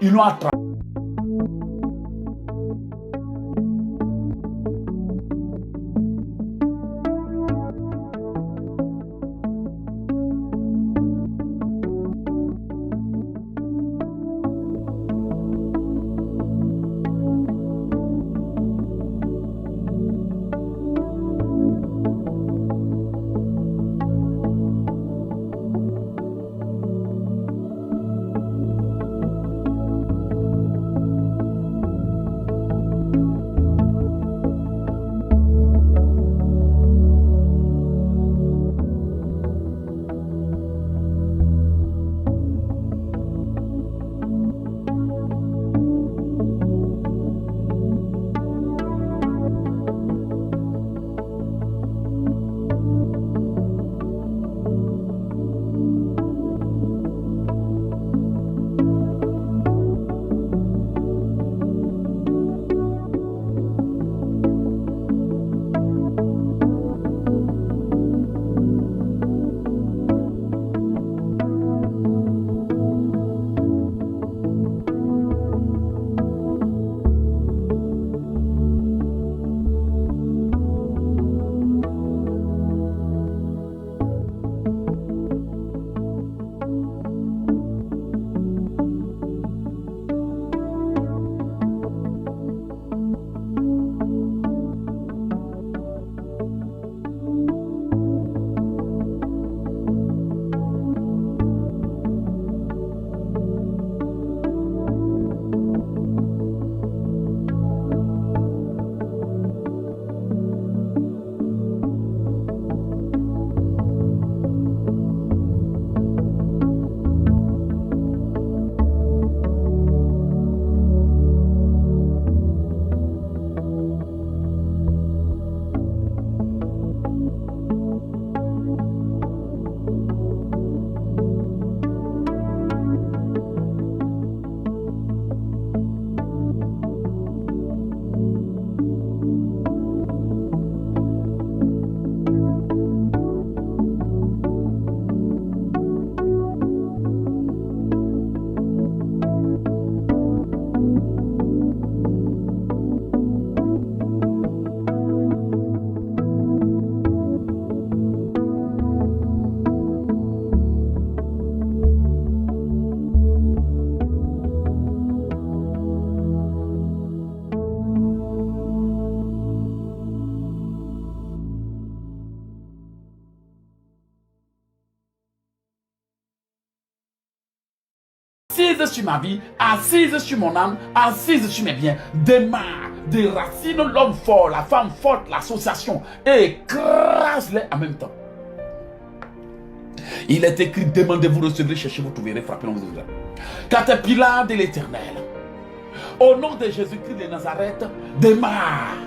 Ils l'ont attrapé. Assise sur ma vie, assise sur mon âme, assise sur mes biens. Démarre, déracine l'homme fort, la femme forte, l'association, et écrase-les en même temps. Il est écrit, demandez-vous, recevrez, cherchez, vous trouverez, frappez, on vous ouvrira. Caterpillar de l'Éternel, au nom de Jésus-Christ de Nazareth, démarre.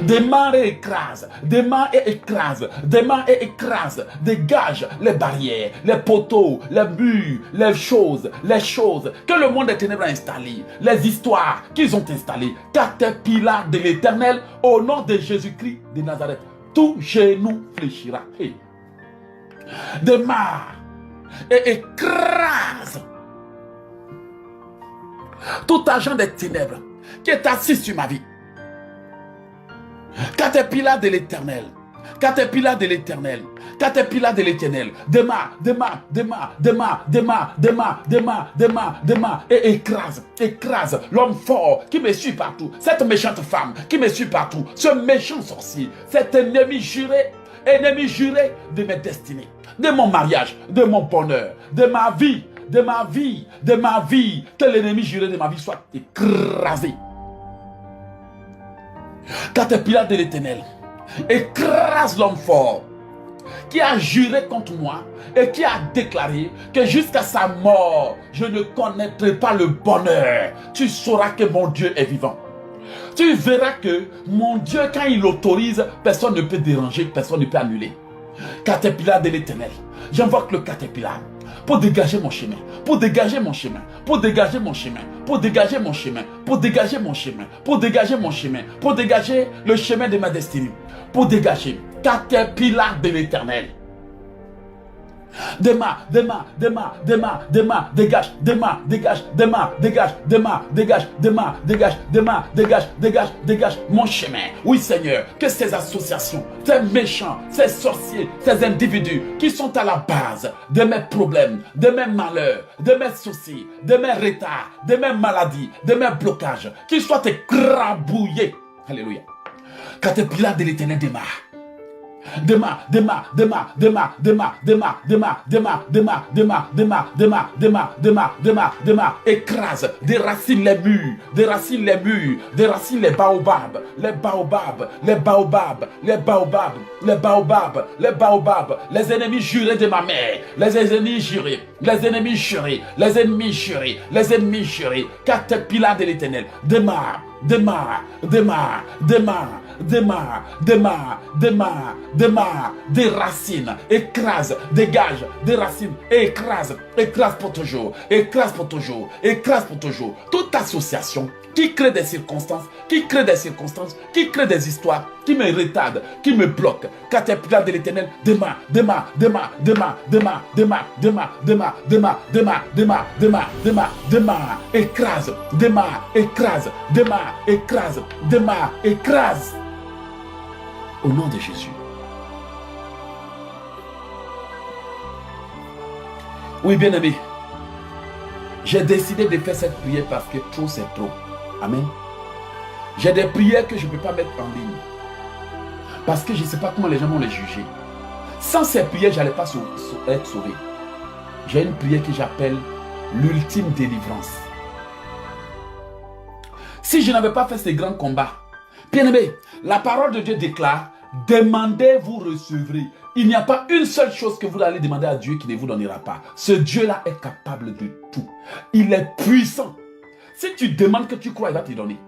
Démarre et écrase, démarre et écrase, démarre et écrase, dégage les barrières, les poteaux, les murs, les choses que le monde des ténèbres a installées, les histoires qu'ils ont installées. Caterpillar de l'Éternel, au nom de Jésus-Christ de Nazareth, tout genou fléchira. Hey. Démarre et écrase tout agent des ténèbres qui est assis sur ma vie. Caterpillar de l'Éternel, caterpillar de l'Éternel, caterpillar de l'Éternel, démarre, démarre, démarre, démarre, démarre, démarre, démarre, démarre, démarre, et écrase, écrase l'homme fort qui me suit partout, cette méchante femme qui me suit partout, ce méchant sorcier, cet ennemi juré de mes destinées, de mon mariage, de mon bonheur, de ma vie, de ma vie, de ma vie, que l'ennemi juré de ma vie soit écrasé. Caterpillar de l'Éternel, écrase l'homme fort qui a juré contre moi et qui a déclaré que jusqu'à sa mort, je ne connaîtrai pas le bonheur. Tu sauras que mon Dieu est vivant. Tu verras que mon Dieu, quand il autorise, personne ne peut déranger, personne ne peut annuler. Caterpillar de l'Éternel, j'invoque le caterpillar pour dégager mon chemin, pour dégager mon chemin, pour dégager mon chemin, pour dégager mon chemin, pour dégager mon chemin, pour dégager mon chemin, pour dégager le chemin de ma destinée, pour dégager. Caterpillar de l'Éternel, Démarre, démarre, démarre, démarre, démarre, dégage, démarre, dégage, démarre, dégage, démarre, dégage, démarre, dégage, démarre, dégage, dégage, dégage mon chemin. Oui Seigneur, que ces associations, ces méchants, ces sorciers, ces individus qui sont à la base de mes problèmes, de mes malheurs, de mes soucis, de mes retards, de mes maladies, de mes blocages, qu'ils soient écrabouillés. Alléluia. Caterpillar de l'Éternel démarre. Démarre, démarre, démarre, démarre, démarre, démarre, démarre, démarre, démarre, démarre, démarre, démarre, démarre, démarre, démarre, démarre, écrase, déracine les murs, déracine les murs, déracine les baobabs, les baobabs, les baobabs, les baobabs, les baobabs, les baobabs, les ennemis jurés de ma mère, les ennemis jurés, les ennemis jurés, les ennemis jurés, les ennemis jurés, Caterpillar de l'Éternel, démarre, démarre, démarre, démarre, démarre, démarre, démarre, démarre, des racines, écrase, dégage, des racines, écrase, écrase pour toujours, écrase pour toujours, écrase pour toujours. Toute association qui crée des circonstances, qui crée des histoires, qui me retardent, qui me bloquent. Caterpillar de l'Éternel, démarre, démarre, démarre, démarre, démarre, démarre, démarre, démarre, démarre, démarre, démarre, démarre, démarre, démarre, écrase, démarre, écrase, démarre, écrase, démarre, écrase. Au nom de Jésus. Oui, bien-aimé. J'ai décidé de faire cette prière parce que trop, c'est trop. Amen. J'ai des prières que je ne peux pas mettre en ligne. Parce que je ne sais pas comment les gens vont les juger. Sans ces prières, je n'allais pas être sauvé. J'ai une prière que j'appelle l'ultime délivrance. Si je n'avais pas fait ces grands combats, bien-aimé, la parole de Dieu déclare, demandez, vous recevrez. Il n'y a pas une seule chose que vous allez demander à Dieu qui ne vous donnera pas. Ce Dieu-là est capable de tout. Il est puissant. Si tu demandes que tu crois, il va te donner.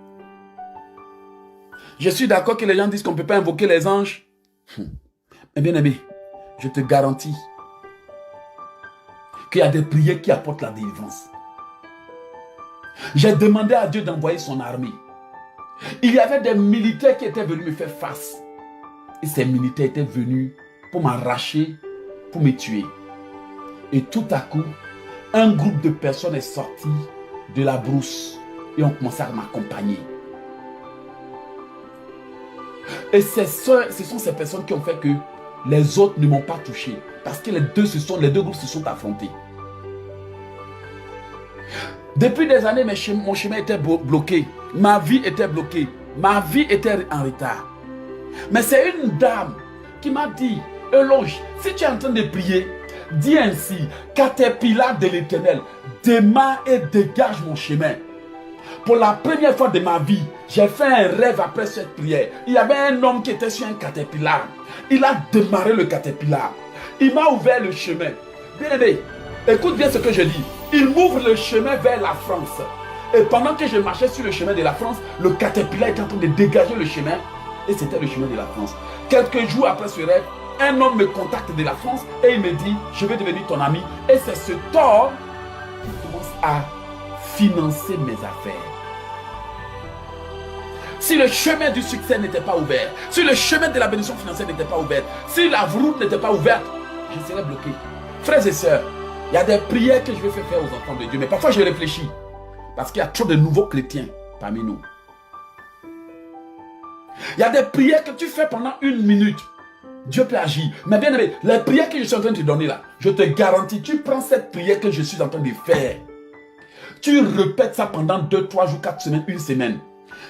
Je suis d'accord que les gens disent qu'on ne peut pas invoquer les anges. Mais bien aimé, je te garantis qu'il y a des prières qui apportent la délivrance. J'ai demandé à Dieu d'envoyer son armée. Il y avait des militaires qui étaient venus me faire face. Et ces militaires étaient venus pour m'arracher, pour me tuer. Et tout à coup, un groupe de personnes est sorti de la brousse et ont commencé à m'accompagner. Et ce sont ces personnes qui ont fait que les autres ne m'ont pas touché. Parce que les deux groupes se sont affrontés. Depuis des années, mon chemin était bloqué. Ma vie était bloquée. Ma vie était en retard. Mais c'est une dame qui m'a dit, Elonge, si tu es en train de prier, dis ainsi, Caterpillar de l'Éternel, démarre et dégage mon chemin. Pour la première fois de ma vie, j'ai fait un rêve après cette prière. Il y avait un homme qui était sur un caterpillar. Il a démarré le caterpillar. Il m'a ouvert le chemin. Bien aimé, écoute bien ce que je dis. Il m'ouvre le chemin vers la France. Et pendant que je marchais sur le chemin de la France, le caterpillar était en train de dégager le chemin. Et c'était le chemin de la France. Quelques jours après ce rêve, un homme me contacte de la France et il me dit, je vais devenir ton ami. Et c'est ce homme qui commence à financer mes affaires. Si le chemin du succès n'était pas ouvert, si le chemin de la bénédiction financière n'était pas ouvert, si la route n'était pas ouverte, je serais bloqué. Frères et sœurs, il y a des prières que je vais faire aux enfants de Dieu, mais parfois je réfléchis, parce qu'il y a trop de nouveaux chrétiens parmi nous. Il y a des prières que tu fais pendant 1 minute. Dieu peut agir. Mais bien aimé, les prières que je suis en train de te donner là, je te garantis, tu prends cette prière que je suis en train de faire. Tu répètes ça pendant 2, 3 jours, 4 semaines, 1 semaine.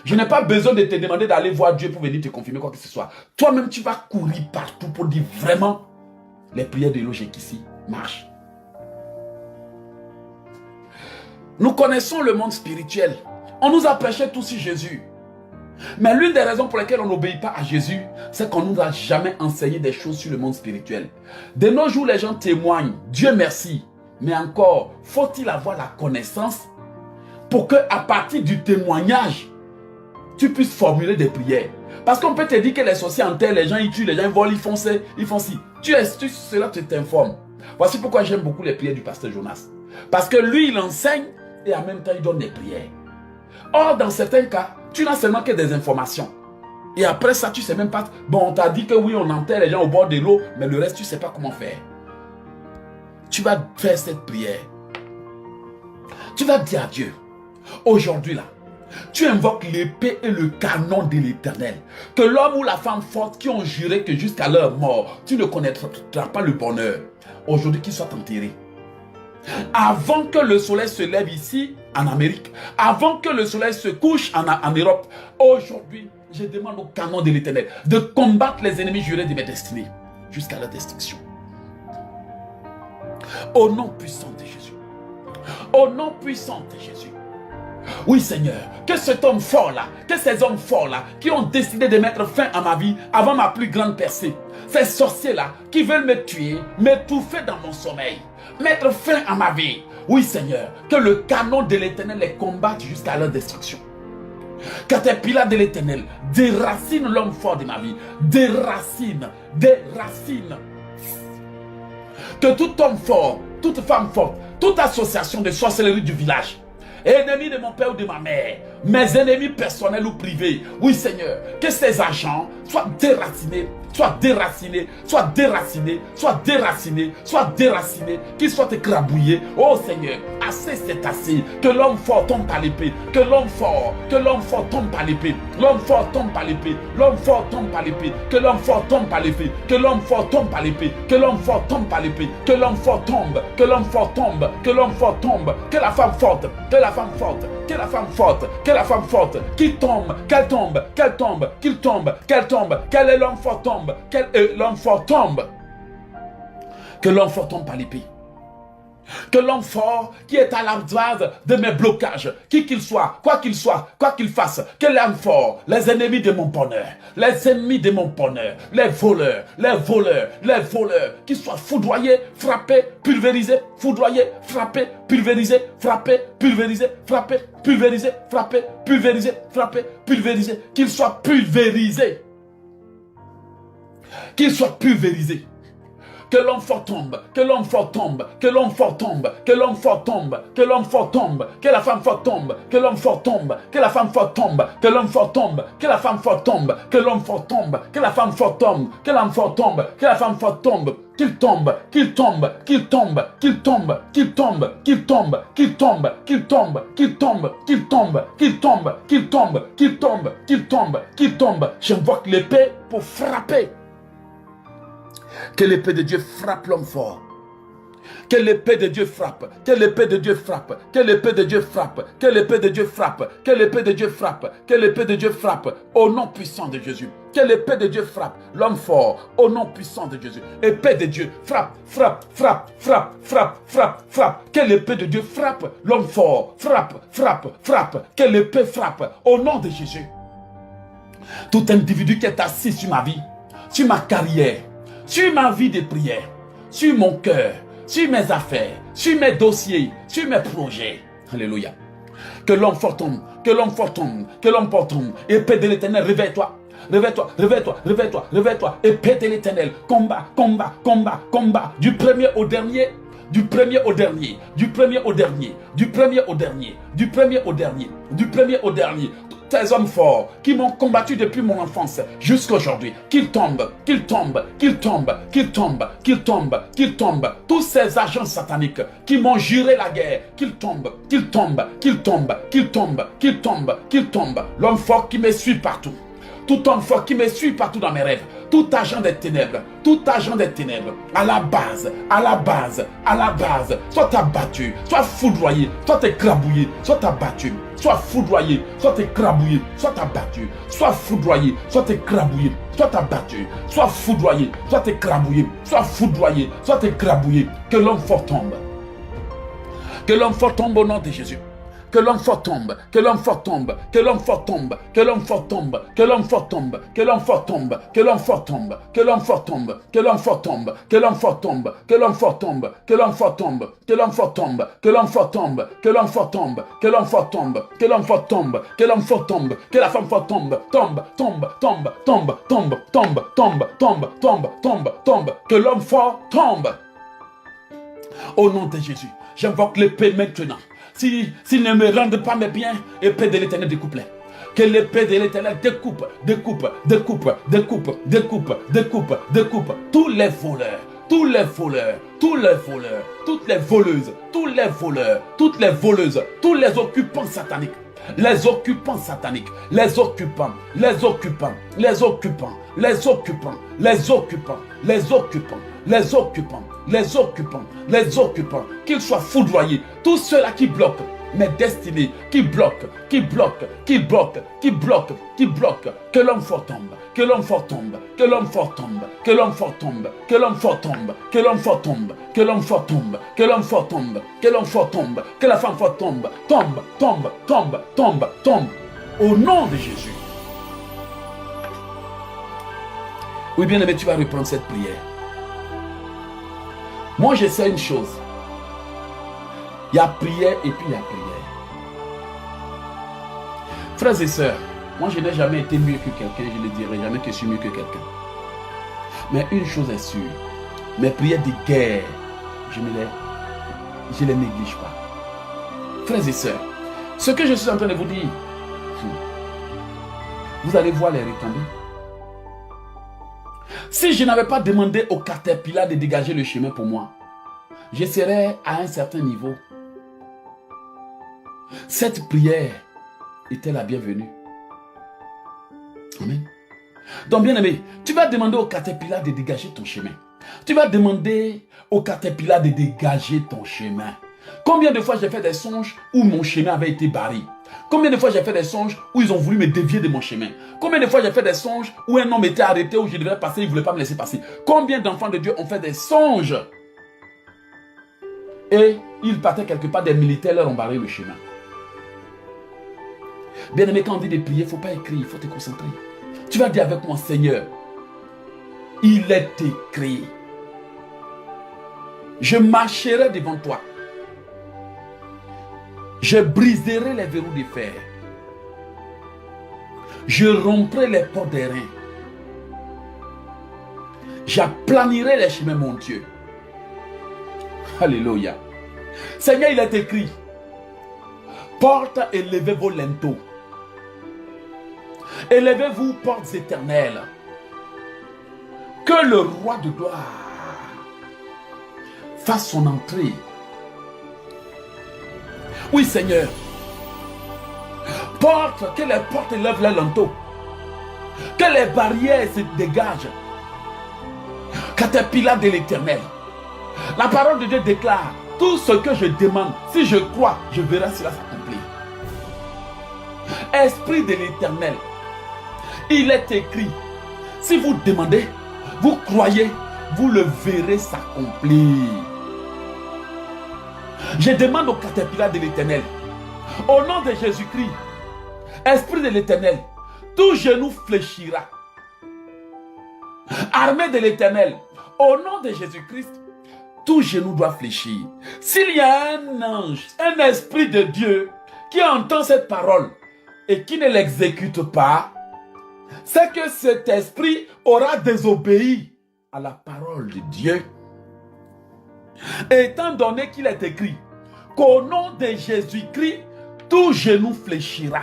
Je n'ai pas besoin de te demander d'aller voir Dieu pour venir te confirmer quoi que ce soit. Toi-même, tu vas courir partout pour dire vraiment, les prières de logique ici marchent. Nous connaissons le monde spirituel. On nous a prêché tout sur Jésus. Mais l'une des raisons pour lesquelles on n'obéit pas à Jésus, c'est qu'on ne nous a jamais enseigné des choses sur le monde spirituel. De nos jours, les gens témoignent, Dieu merci. Mais encore, faut-il avoir la connaissance pour qu'à partir du témoignage, tu puisses formuler des prières. Parce qu'on peut te dire que les sorciers enterrent les gens, ils tuent les gens, ils volent, ils font ci. Cela tu t'informes. Voici pourquoi j'aime beaucoup les prières du pasteur Jonas. Parce que lui, il enseigne et en même temps, il donne des prières. Or, dans certains cas, tu n'as seulement que des informations. Et après ça, tu ne sais même pas. Bon, on t'a dit que oui, on enterre les gens au bord de l'eau, mais le reste, tu ne sais pas comment faire. tu vas faire cette prière. Tu vas dire à Dieu, aujourd'hui là, tu invoques l'épée et le canon de l'Éternel. Que l'homme ou la femme forte qui ont juré que jusqu'à leur mort, tu ne connaîtras pas le bonheur. Aujourd'hui, qu'ils soient enterrés. Avant que le soleil se lève ici, en Amérique, avant que le soleil se couche en Europe, aujourd'hui, je demande au canon de l'Éternel de combattre les ennemis jurés de mes destinées jusqu'à leur destruction. Au nom puissant de Jésus. Au nom puissant de Jésus. Oui Seigneur, que cet homme fort là, que ces hommes forts là, qui ont décidé de mettre fin à ma vie avant ma plus grande percée, ces sorciers là, qui veulent me tuer, m'étouffer dans mon sommeil, mettre fin à ma vie. Oui Seigneur, que le canon de l'Éternel les combatte jusqu'à leur destruction. Que tes piliers de l'Éternel déracine l'homme fort de ma vie, déracine. Que tout homme fort, toute femme forte, toute association de sorcellerie du village, ennemis de mon père ou de ma mère, mes ennemis personnels ou privés, oui Seigneur, que ces agents soient déracinés, qu'ils soient écrabouillés. Oh Seigneur, assez c'est assez, que l'homme fort tombe par l'épée, que l'homme fort tombe par l'épée, l'homme fort tombe par l'épée, l'homme fort tombe par l'épée, que l'homme fort tombe par l'épée, que l'homme fort tombe par l'épée, que l'homme fort tombe par l'épée, que l'homme fort tombe, que l'homme fort tombe, que l'homme fort tombe, que la femme forte, que la femme forte, que la femme forte, que la femme forte, qu'il tombe, qu'elle tombe, qu'elle tombe, qu'il tombe, qu'elle tombe, qu'elle est l'homme fort tombe, l'homme fort tombe, que l'homme fort tombe par l'épée. Que l'homme fort qui est à la base de mes blocages, qui qu'il soit, quoi qu'il fasse, que l'homme fort, les ennemis de mon bonheur, les ennemis de mon bonheur, les voleurs, qui soient foudroyés, frappés, pulvérisés, foudroyés, frappés, pulvérisés, frappés, pulvérisés, frappés, pulvérisés, frappés, pulvérisés, frappés, pulvérisés, qu'ils soient pulvérisés. Qu'ils soient pulvérisés. Que l'homme fort tombe, que l'homme fort tombe, que l'homme fort tombe, que l'homme fort tombe, que l'homme fort tombe, que la femme fort tombe, que l'homme fort tombe, que la femme fort tombe, que l'homme fort tombe, que la femme fort tombe, que l'homme fort tombe, que la femme fort tombe, que l'homme fort tombe, que la femme fort tombe, qu'il tombe, qu'il tombe, qu'il tombe, qu'il tombe, qu'il tombe, qu'il tombe, qu'il tombe, qu'il tombe, qu'il tombe, qu'il tombe, qu'il tombe, qu'il tombe, qu'il tombe, qu'il tombe, qu'il tombe. J'invoque l'épée pour frapper. Que l'épée de Dieu frappe l'homme fort. Que l'épée de Dieu frappe. Que l'épée de Dieu frappe. Que l'épée de Dieu frappe. Que l'épée de Dieu frappe. Que l'épée de Dieu frappe. Que l'épée de Dieu frappe. Au nom puissant de Jésus. Que l'épée de Dieu frappe l'homme fort. Au nom puissant de Jésus. Épée de Dieu frappe, frappe, frappe, frappe, frappe, frappe, frappe. Que l'épée de Dieu frappe l'homme fort. Frappe, frappe, frappe. Que l'épée frappe. Au nom de Jésus. Tout individu qui est assis sur ma vie, sur ma carrière, sur ma vie de prière, sur mon cœur, sur mes affaires, sur mes dossiers, sur mes projets. Alléluia. Que l'homme fort tombe, que l'homme fort tombe, que l'homme fort tombe. Épée de l'Éternel, réveille-toi. Réveille-toi, réveille-toi, réveille-toi, réveille-toi. Épée de l'Éternel, combat, combat, combat, combat. Du premier au dernier. Du premier au dernier, du premier au dernier, du premier au dernier, du premier au dernier, du premier au dernier. Ces hommes forts qui m'ont combattu depuis mon enfance jusqu'à aujourd'hui, qu'ils tombent, qu'ils tombent, qu'ils tombent, qu'ils tombent, qu'ils tombent, qu'ils tombent. Tous ces agents sataniques qui m'ont juré la guerre, qu'ils tombent, qu'ils tombent, qu'ils tombent, qu'ils tombent, qu'ils tombent, qu'ils tombent. L'homme fort qui me suit partout. Tout homme fort qui me suit partout dans mes rêves, tout agent des ténèbres, à la base, soit abattu, soit foudroyé, soit écrabouillé, soit abattu, soit foudroyé, soit écrabouillé, soit abattu, soit foudroyé, soit écrabouillé, soit abattu, soit foudroyé, soit écrabouillé, soit foudroyé, soit écrabouillé, que l'homme fort tombe. Que l'homme fort tombe au nom de Jésus. Que l'homme fort tombe, que l'homme fort tombe, que l'homme fort tombe, que l'homme fort tombe, que l'homme fort tombe, que l'homme fort tombe, que l'homme fort tombe, que l'homme fort tombe, que l'homme fort tombe, que l'homme fort tombe, que l'homme fort tombe, que l'homme fort tombe, que l'homme fort tombe, que l'homme fort tombe, que l'homme fort tombe, que l'homme fort tombe, que l'homme fort tombe, que l'homme fort tombe, que la femme fort tombe, tombe, tombe, tombe, tombe, tombe, tombe, tombe, tombe, tombe, tombe, tombe, que l'homme fort tombe. Au nom de Jésus, j'invoque l'épée maintenant. S'ils ne me rendent pas mes biens, épée de l'Éternel découpe-les. Que l'épée de l'Éternel découpe tous les voleurs, tous les voleurs, tous les voleurs, toutes les voleuses, tous les voleurs, toutes les voleuses, tous les occupants sataniques, les occupants sataniques, les occupants, les occupants, les occupants, les occupants, les occupants, les occupants, les occupants, les occupants, les occupants, qu'ils soient foudroyés, tous ceux-là qui bloquent mes destinées, qui bloquent, qui bloquent, qui bloquent, qui bloquent, qui bloquent, que l'homme fort tombe, que l'homme fort tombe, que l'homme fort tombe, que l'homme fort tombe, que l'homme fort tombe, que l'homme fort tombe, que l'homme fort tombe, que l'homme fort tombe, que l'homme fort tombe, que la femme fort tombe, tombe, tombe, tombe, tombe, tombe, au nom de Jésus. Oui, bien aimé, tu vas reprendre cette prière. Moi, je sais une chose. Il y a prière et puis il y a prière. Frères et sœurs, moi je n'ai jamais été mieux que quelqu'un, je ne dirai jamais que je suis mieux que quelqu'un. Mais une chose est sûre, mes prières de guerre, je les néglige pas. Frères et sœurs, ce que je suis en train de vous dire, vous allez voir les retombées. Si je n'avais pas demandé au caterpillar de dégager le chemin pour moi, je serais à un certain niveau. Cette prière était la bienvenue. Amen. Donc bien aimé, tu vas demander au caterpillar de dégager ton chemin. Tu vas demander au caterpillar de dégager ton chemin. Combien de fois j'ai fait des songes où mon chemin avait été barré? Combien de fois j'ai fait des songes où ils ont voulu me dévier de mon chemin? Combien de fois j'ai fait des songes où un homme était arrêté, où je devais passer, il ne voulait pas me laisser passer? Combien d'enfants de Dieu ont fait des songes? Et ils partaient quelque part, des militaires leur ont barré le chemin. Bien aimé, quand on dit de prier, il ne faut pas écrire, il faut te concentrer. Tu vas dire avec moi, Seigneur, il est écrit. Je marcherai devant toi. Je briserai les verrous de fer. Je romprai les portes des reins. J'aplanirai les chemins, mon Dieu. Alléluia. Seigneur, il est écrit. Portes, élevez vos linteaux. Élevez-vous, portes éternelles. Que le roi de gloire fasse son entrée. Oui, Seigneur. Porte, que les portes élèvent les linteaux. Que les barrières se dégagent. Caterpillar de l'éternel. La parole de Dieu déclare, tout ce que je demande, si je crois, je verrai cela s'accomplir. Esprit de l'éternel, il est écrit, si vous demandez, vous croyez, vous le verrez s'accomplir. Je demande au caterpillar de l'éternel, au nom de Jésus-Christ, esprit de l'éternel, tout genou fléchira. Armée de l'éternel, au nom de Jésus-Christ, tout genou doit fléchir. S'il y a un ange, un esprit de Dieu qui entend cette parole et qui ne l'exécute pas, c'est que cet esprit aura désobéi à la parole de Dieu. Étant donné qu'il est écrit qu'au nom de Jésus-Christ, tout genou fléchira.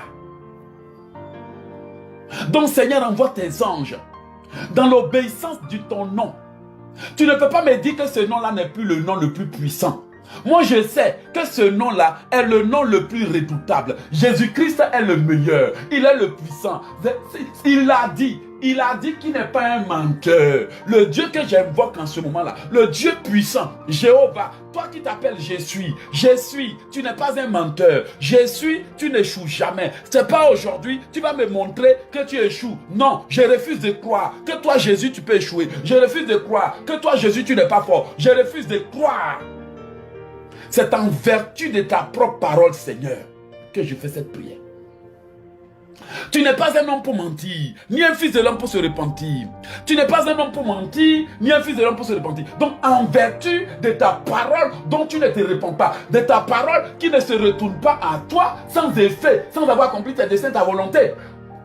Donc Seigneur, envoie tes anges dans l'obéissance de ton nom. Tu ne peux pas me dire que ce nom-là n'est plus le nom le plus puissant. Moi, je sais que ce nom-là est le nom le plus redoutable. Jésus-Christ est le meilleur. Il est le puissant. Il a dit qu'il n'est pas un menteur. Le Dieu que j'invoque en ce moment-là, le Dieu puissant, Jéhovah, toi qui t'appelles je suis, tu n'es pas un menteur. Je suis, tu n'échoues jamais. C'est pas aujourd'hui, tu vas me montrer que tu échoues. Non, je refuse de croire que toi, Jésus, tu peux échouer. Je refuse de croire que toi, Jésus, tu n'es pas fort. Je refuse de croire. C'est en vertu de ta propre parole, Seigneur, que je fais cette prière. Tu n'es pas un homme pour mentir, ni un fils de l'homme pour se repentir. Tu n'es pas un homme pour mentir, ni un fils de l'homme pour se repentir. Donc, en vertu de ta parole dont tu ne te repens pas, de ta parole qui ne se retourne pas à toi sans effet, sans avoir accompli tes desseins, ta volonté.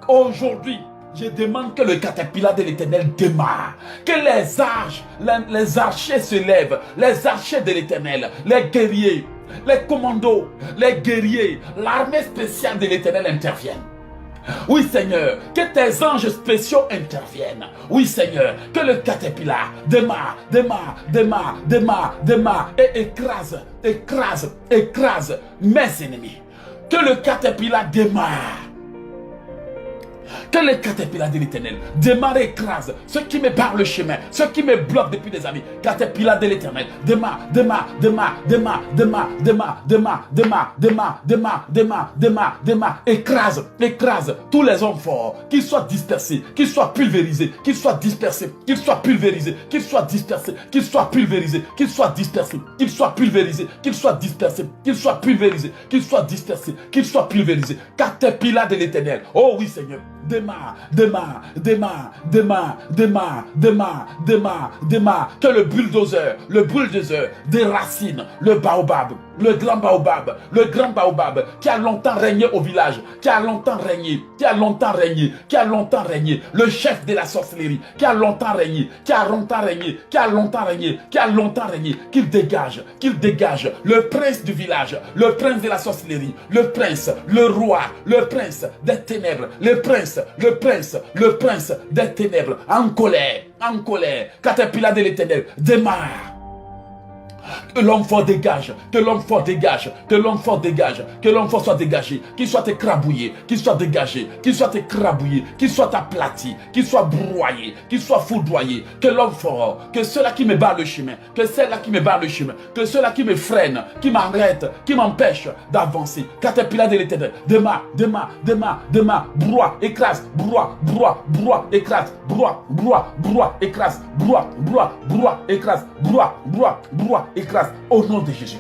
Aujourd'hui, je demande que le caterpillar de l'éternel démarre. Que les archers se lèvent. Les archers de l'éternel, les guerriers, les commandos, les guerriers, l'armée spéciale de l'éternel interviennent. Oui, Seigneur, que tes anges spéciaux interviennent. Oui, Seigneur, que le caterpillar démarre et écrase mes ennemis. Que le caterpillar démarre. Que les caterpillars de l'Éternel démarrent et écrasent ceux qui me barrent le chemin, ceux qui me bloquent depuis des années. Caterpillars de l'Éternel, démarre, écrase tous les hommes forts, qu'ils soient dispersés, qu'ils soient pulvérisés, qu'ils soient dispersés, qu'ils soient pulvérisés, qu'ils soient dispersés, qu'ils soient pulvérisés, qu'ils soient dispersés, qu'ils soient pulvérisés, qu'ils soient dispersés, qu'ils soient pulvérisés, qu'ils soient dispersés, qu'ils soient pulvérisés. Caterpillars de l'Éternel, oh oui Seigneur. Démarre. Que le bulldozer déracine le baobab, le grand baobab qui a longtemps régné au village, qui a longtemps régné, le chef de la sorcellerie, qui a longtemps régné, qu'il dégage, le prince du village, le prince de la sorcellerie, le prince, le roi, le prince des ténèbres, le prince des ténèbres, en colère, caterpillar de l'Éternel, démarre. Que l'homme fort dégage, que l'homme fort soit dégagé, qu'il soit écrabouillé, qu'il soit écrabouillé, qu'il soit aplati, qu'il soit broyé, qu'il soit foudroyé, que l'homme fort, que ceux-là qui me barrent le chemin, que ceux-là qui me freinent, qui m'arrêtent, qui m'empêchent d'avancer, caterpillar de l'Éternel, démarre, broie, écrase, écrase, au nom de Jésus.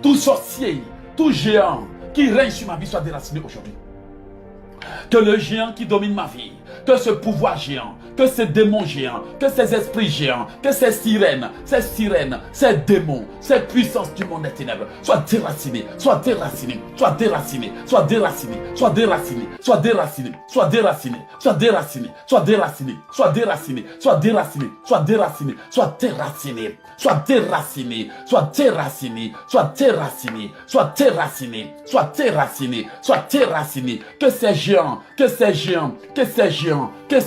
Tout sorcier, tout géant qui règne sur ma vie soit déraciné aujourd'hui. Que le géant qui domine ma vie, que ce pouvoir géant, que ces démons géants, que ces esprits géants, que ces sirènes, ces démons, ces puissances du monde des ténèbres soient déracinés, que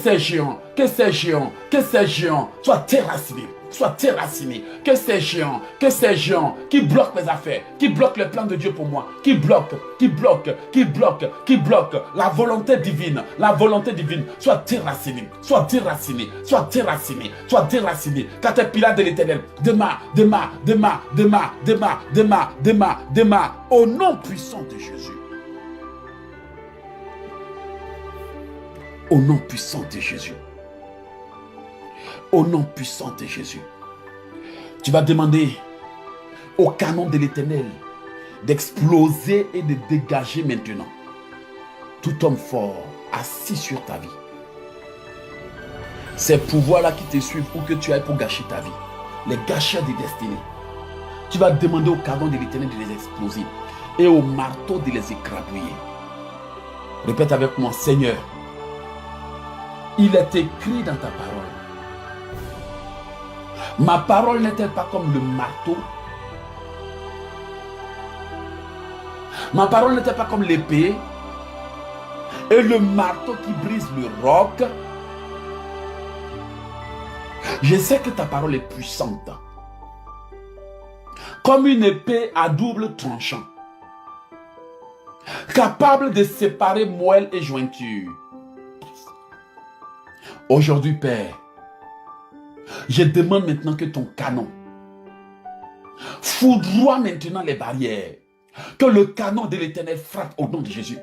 ces géants soient déracinés, que ces géants qui bloquent mes affaires, qui bloquent le plan de Dieu pour moi, qui bloquent la volonté divine, soit déracinés, caterpillar de l'Éternel, démarre, au nom puissant de Jésus. Au nom puissant de Jésus. Au nom puissant de Jésus. Tu vas demander au canon de l'Éternel d'exploser et de dégager maintenant tout homme fort assis sur ta vie. Ces pouvoirs-là qui te suivent ou que tu as pour gâcher ta vie, les gâcheurs de destinée. Tu vas demander au canon de l'Éternel de les exploser et au marteau de les écrabouiller. Répète avec moi, Seigneur, il est écrit dans ta parole. Ma parole n'est-elle pas comme le marteau? Ma parole n'est-elle pas comme l'épée et le marteau qui brise le roc? Je sais que ta parole est puissante, comme une épée à double tranchant, capable de séparer moelle et jointure. Aujourd'hui, Père, je demande maintenant que ton canon foudroie maintenant les barrières. Que le canon de l'Éternel frappe au nom de Jésus.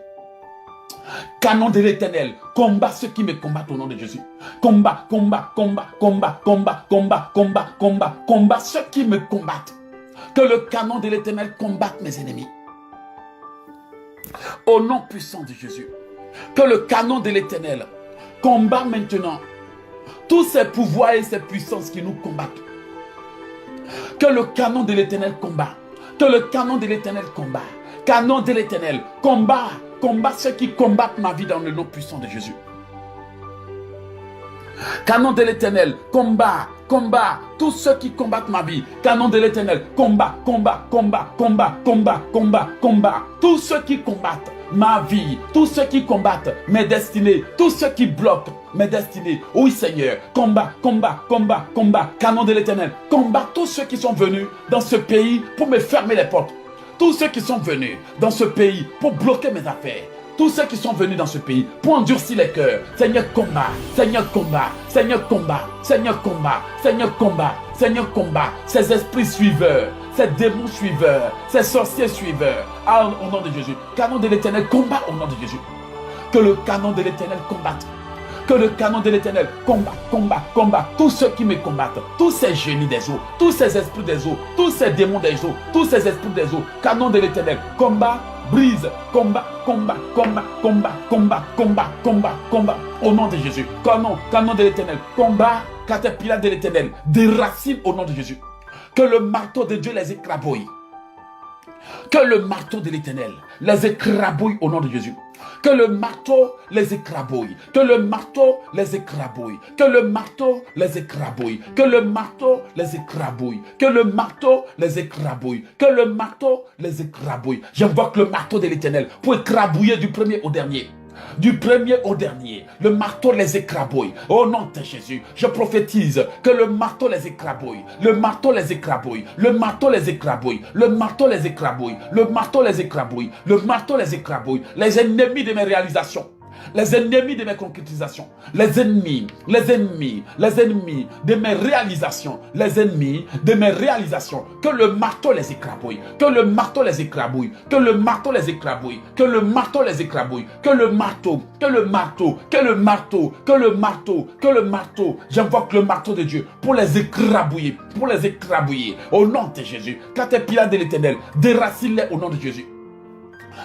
Canon de l'Éternel, combat ceux qui me combattent au nom de Jésus. Combat ceux qui me combattent. Que le canon de l'Éternel combatte mes ennemis. Au nom puissant de Jésus. Que le canon de l'Éternel combat maintenant tous ces pouvoirs et ces puissances qui nous combattent. Que le canon de l'Éternel combat. Que le canon de l'Éternel combat. Canon de l'Éternel combat ceux qui combattent ma vie dans le nom puissant de Jésus. Canon de l'Éternel, combat, combat, tous ceux qui combattent ma vie. Canon de l'Éternel, combat, combat, combat, combat, combat, combat, combat. Tous ceux qui combattent ma vie, tous ceux qui combattent mes destinées, tous ceux qui bloquent mes destinées. Oui Seigneur, combat, combat, combat, combat. Canon de l'Éternel, combat tous ceux qui sont venus dans ce pays pour me fermer les portes. Tous ceux qui sont venus dans ce pays pour bloquer mes affaires. Tous ceux qui sont venus dans ce pays pour endurcir les cœurs. Seigneur, combat. Seigneur, combat. Seigneur, combat. Seigneur, combat. Seigneur, combat. Seigneur, combat. Ces esprits suiveurs, ces démons suiveurs, ces sorciers suiveurs. Ah, au nom de Jésus. Canon de l'Éternel, combat au nom de Jésus. Que le canon de l'Éternel combatte. Que le canon de l'Éternel combat, combat, combat. Tous ceux qui me combattent, tous ces génies des eaux, tous ces esprits des eaux, tous ces démons des eaux, tous ces esprits des eaux. Canon de l'Éternel, combat, brise, combat, combat, combat, combat, combat, combat, combat, combat. Au nom de Jésus. Canon de l'Éternel, combat, caterpillar de l'Éternel, déracine au nom de Jésus. Que le marteau de Dieu les écrabouille. Que le marteau de l'Éternel les écrabouille au nom de Jésus. Que le marteau les écrabouille. Que le marteau les écrabouille. Que le marteau les écrabouille. Que le marteau les écrabouille. Que le marteau les écrabouille. Que le marteau les écrabouille. J'invoque le marteau de l'Éternel pour écrabouiller du premier au dernier. Du premier au dernier, le marteau les écrabouille. Au nom de Jésus, je prophétise que le marteau les écrabouille. Le marteau les écrabouille. Le marteau les écrabouille. Le marteau les écrabouille. Le marteau les écrabouille. Le marteau les écrabouille. Les ennemis de mes réalisations. Les ennemis de mes concrétisations, les ennemis de mes réalisations, les ennemis de mes réalisations, que le marteau les écrabouille, que le marteau les écrabouille, que le marteau les écrabouille, que le marteau les écrabouille, que le marteau, que le marteau, que le marteau, que le marteau, que le marteau, j'invoque le marteau de Dieu pour les écrabouiller, au nom de Jésus. Caterpillar de l'Éternel, déracine-les au nom de Jésus.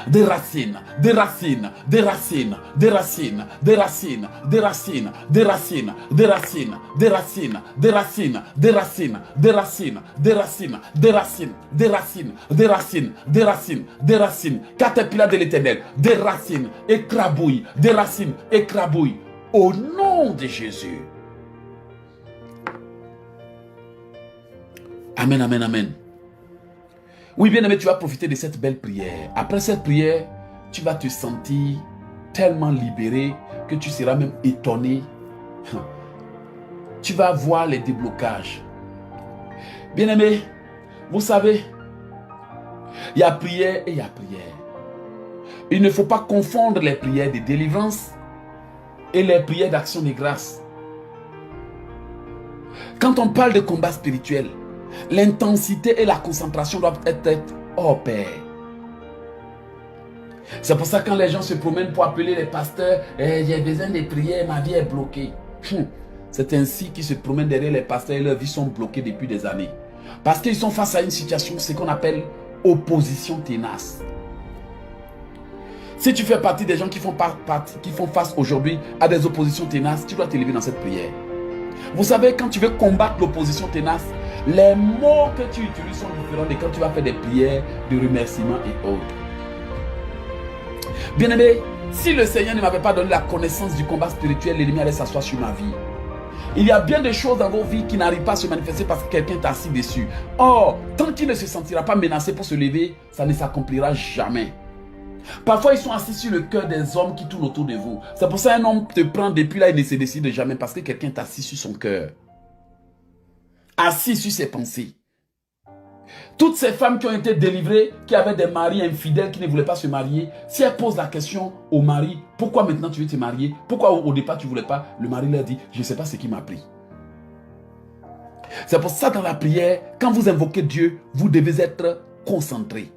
Des racines, des racines, des racines, des racines, des racines, des racines, des racines, des racines, des racines, des racines, des racines, des racines, des racines, des racines, des racines, des racines, des racines, des racines, caterpillar de l'Éternel, des racines, écrabouille, des racines, écrabouille, au nom de Jésus. Amen, amen, amen. Oui, bien-aimé, tu vas profiter de cette belle prière. Après cette prière, tu vas te sentir tellement libéré que tu seras même étonné. Tu vas voir les déblocages. Bien-aimé, vous savez, il y a prière et il y a prière. Il ne faut pas confondre les prières de délivrance et les prières d'action de grâce. Quand on parle de combat spirituel, l'intensité et la concentration doivent être hors pair. C'est pour ça que quand les gens se promènent pour appeler les pasteurs, j'ai besoin de prier, ma vie est bloquée. C'est ainsi qu'ils se promènent derrière les pasteurs et leurs vies sont bloquées depuis des années. Parce qu'ils sont face à une situation, ce qu'on appelle opposition ténace. Si tu fais partie des gens qui font face aujourd'hui à des oppositions ténaces, tu dois te lever dans cette prière. Vous savez, quand tu veux combattre l'opposition ténace, les mots que tu utilises sont différents de quand tu vas faire des prières de remerciement et autres. Bien-aimé, si le Seigneur ne m'avait pas donné la connaissance du combat spirituel, l'ennemi allait s'asseoir sur ma vie. Il y a bien des choses dans vos vies qui n'arrivent pas à se manifester parce que quelqu'un est assis dessus. Or, tant qu'il ne se sentira pas menacé pour se lever, ça ne s'accomplira jamais. Parfois, ils sont assis sur le cœur des hommes qui tournent autour de vous. C'est pour ça qu'un homme te prend depuis là, il ne se décide jamais parce que quelqu'un est assis sur son cœur. Assis sur ses pensées. Toutes ces femmes qui ont été délivrées, qui avaient des maris infidèles, qui ne voulaient pas se marier, si elles posent la question au mari, pourquoi maintenant tu veux te marier? Pourquoi au départ tu ne voulais pas? Le mari leur dit, je ne sais pas ce qui m'a pris. C'est pour ça dans la prière, quand vous invoquez Dieu, vous devez être concentré.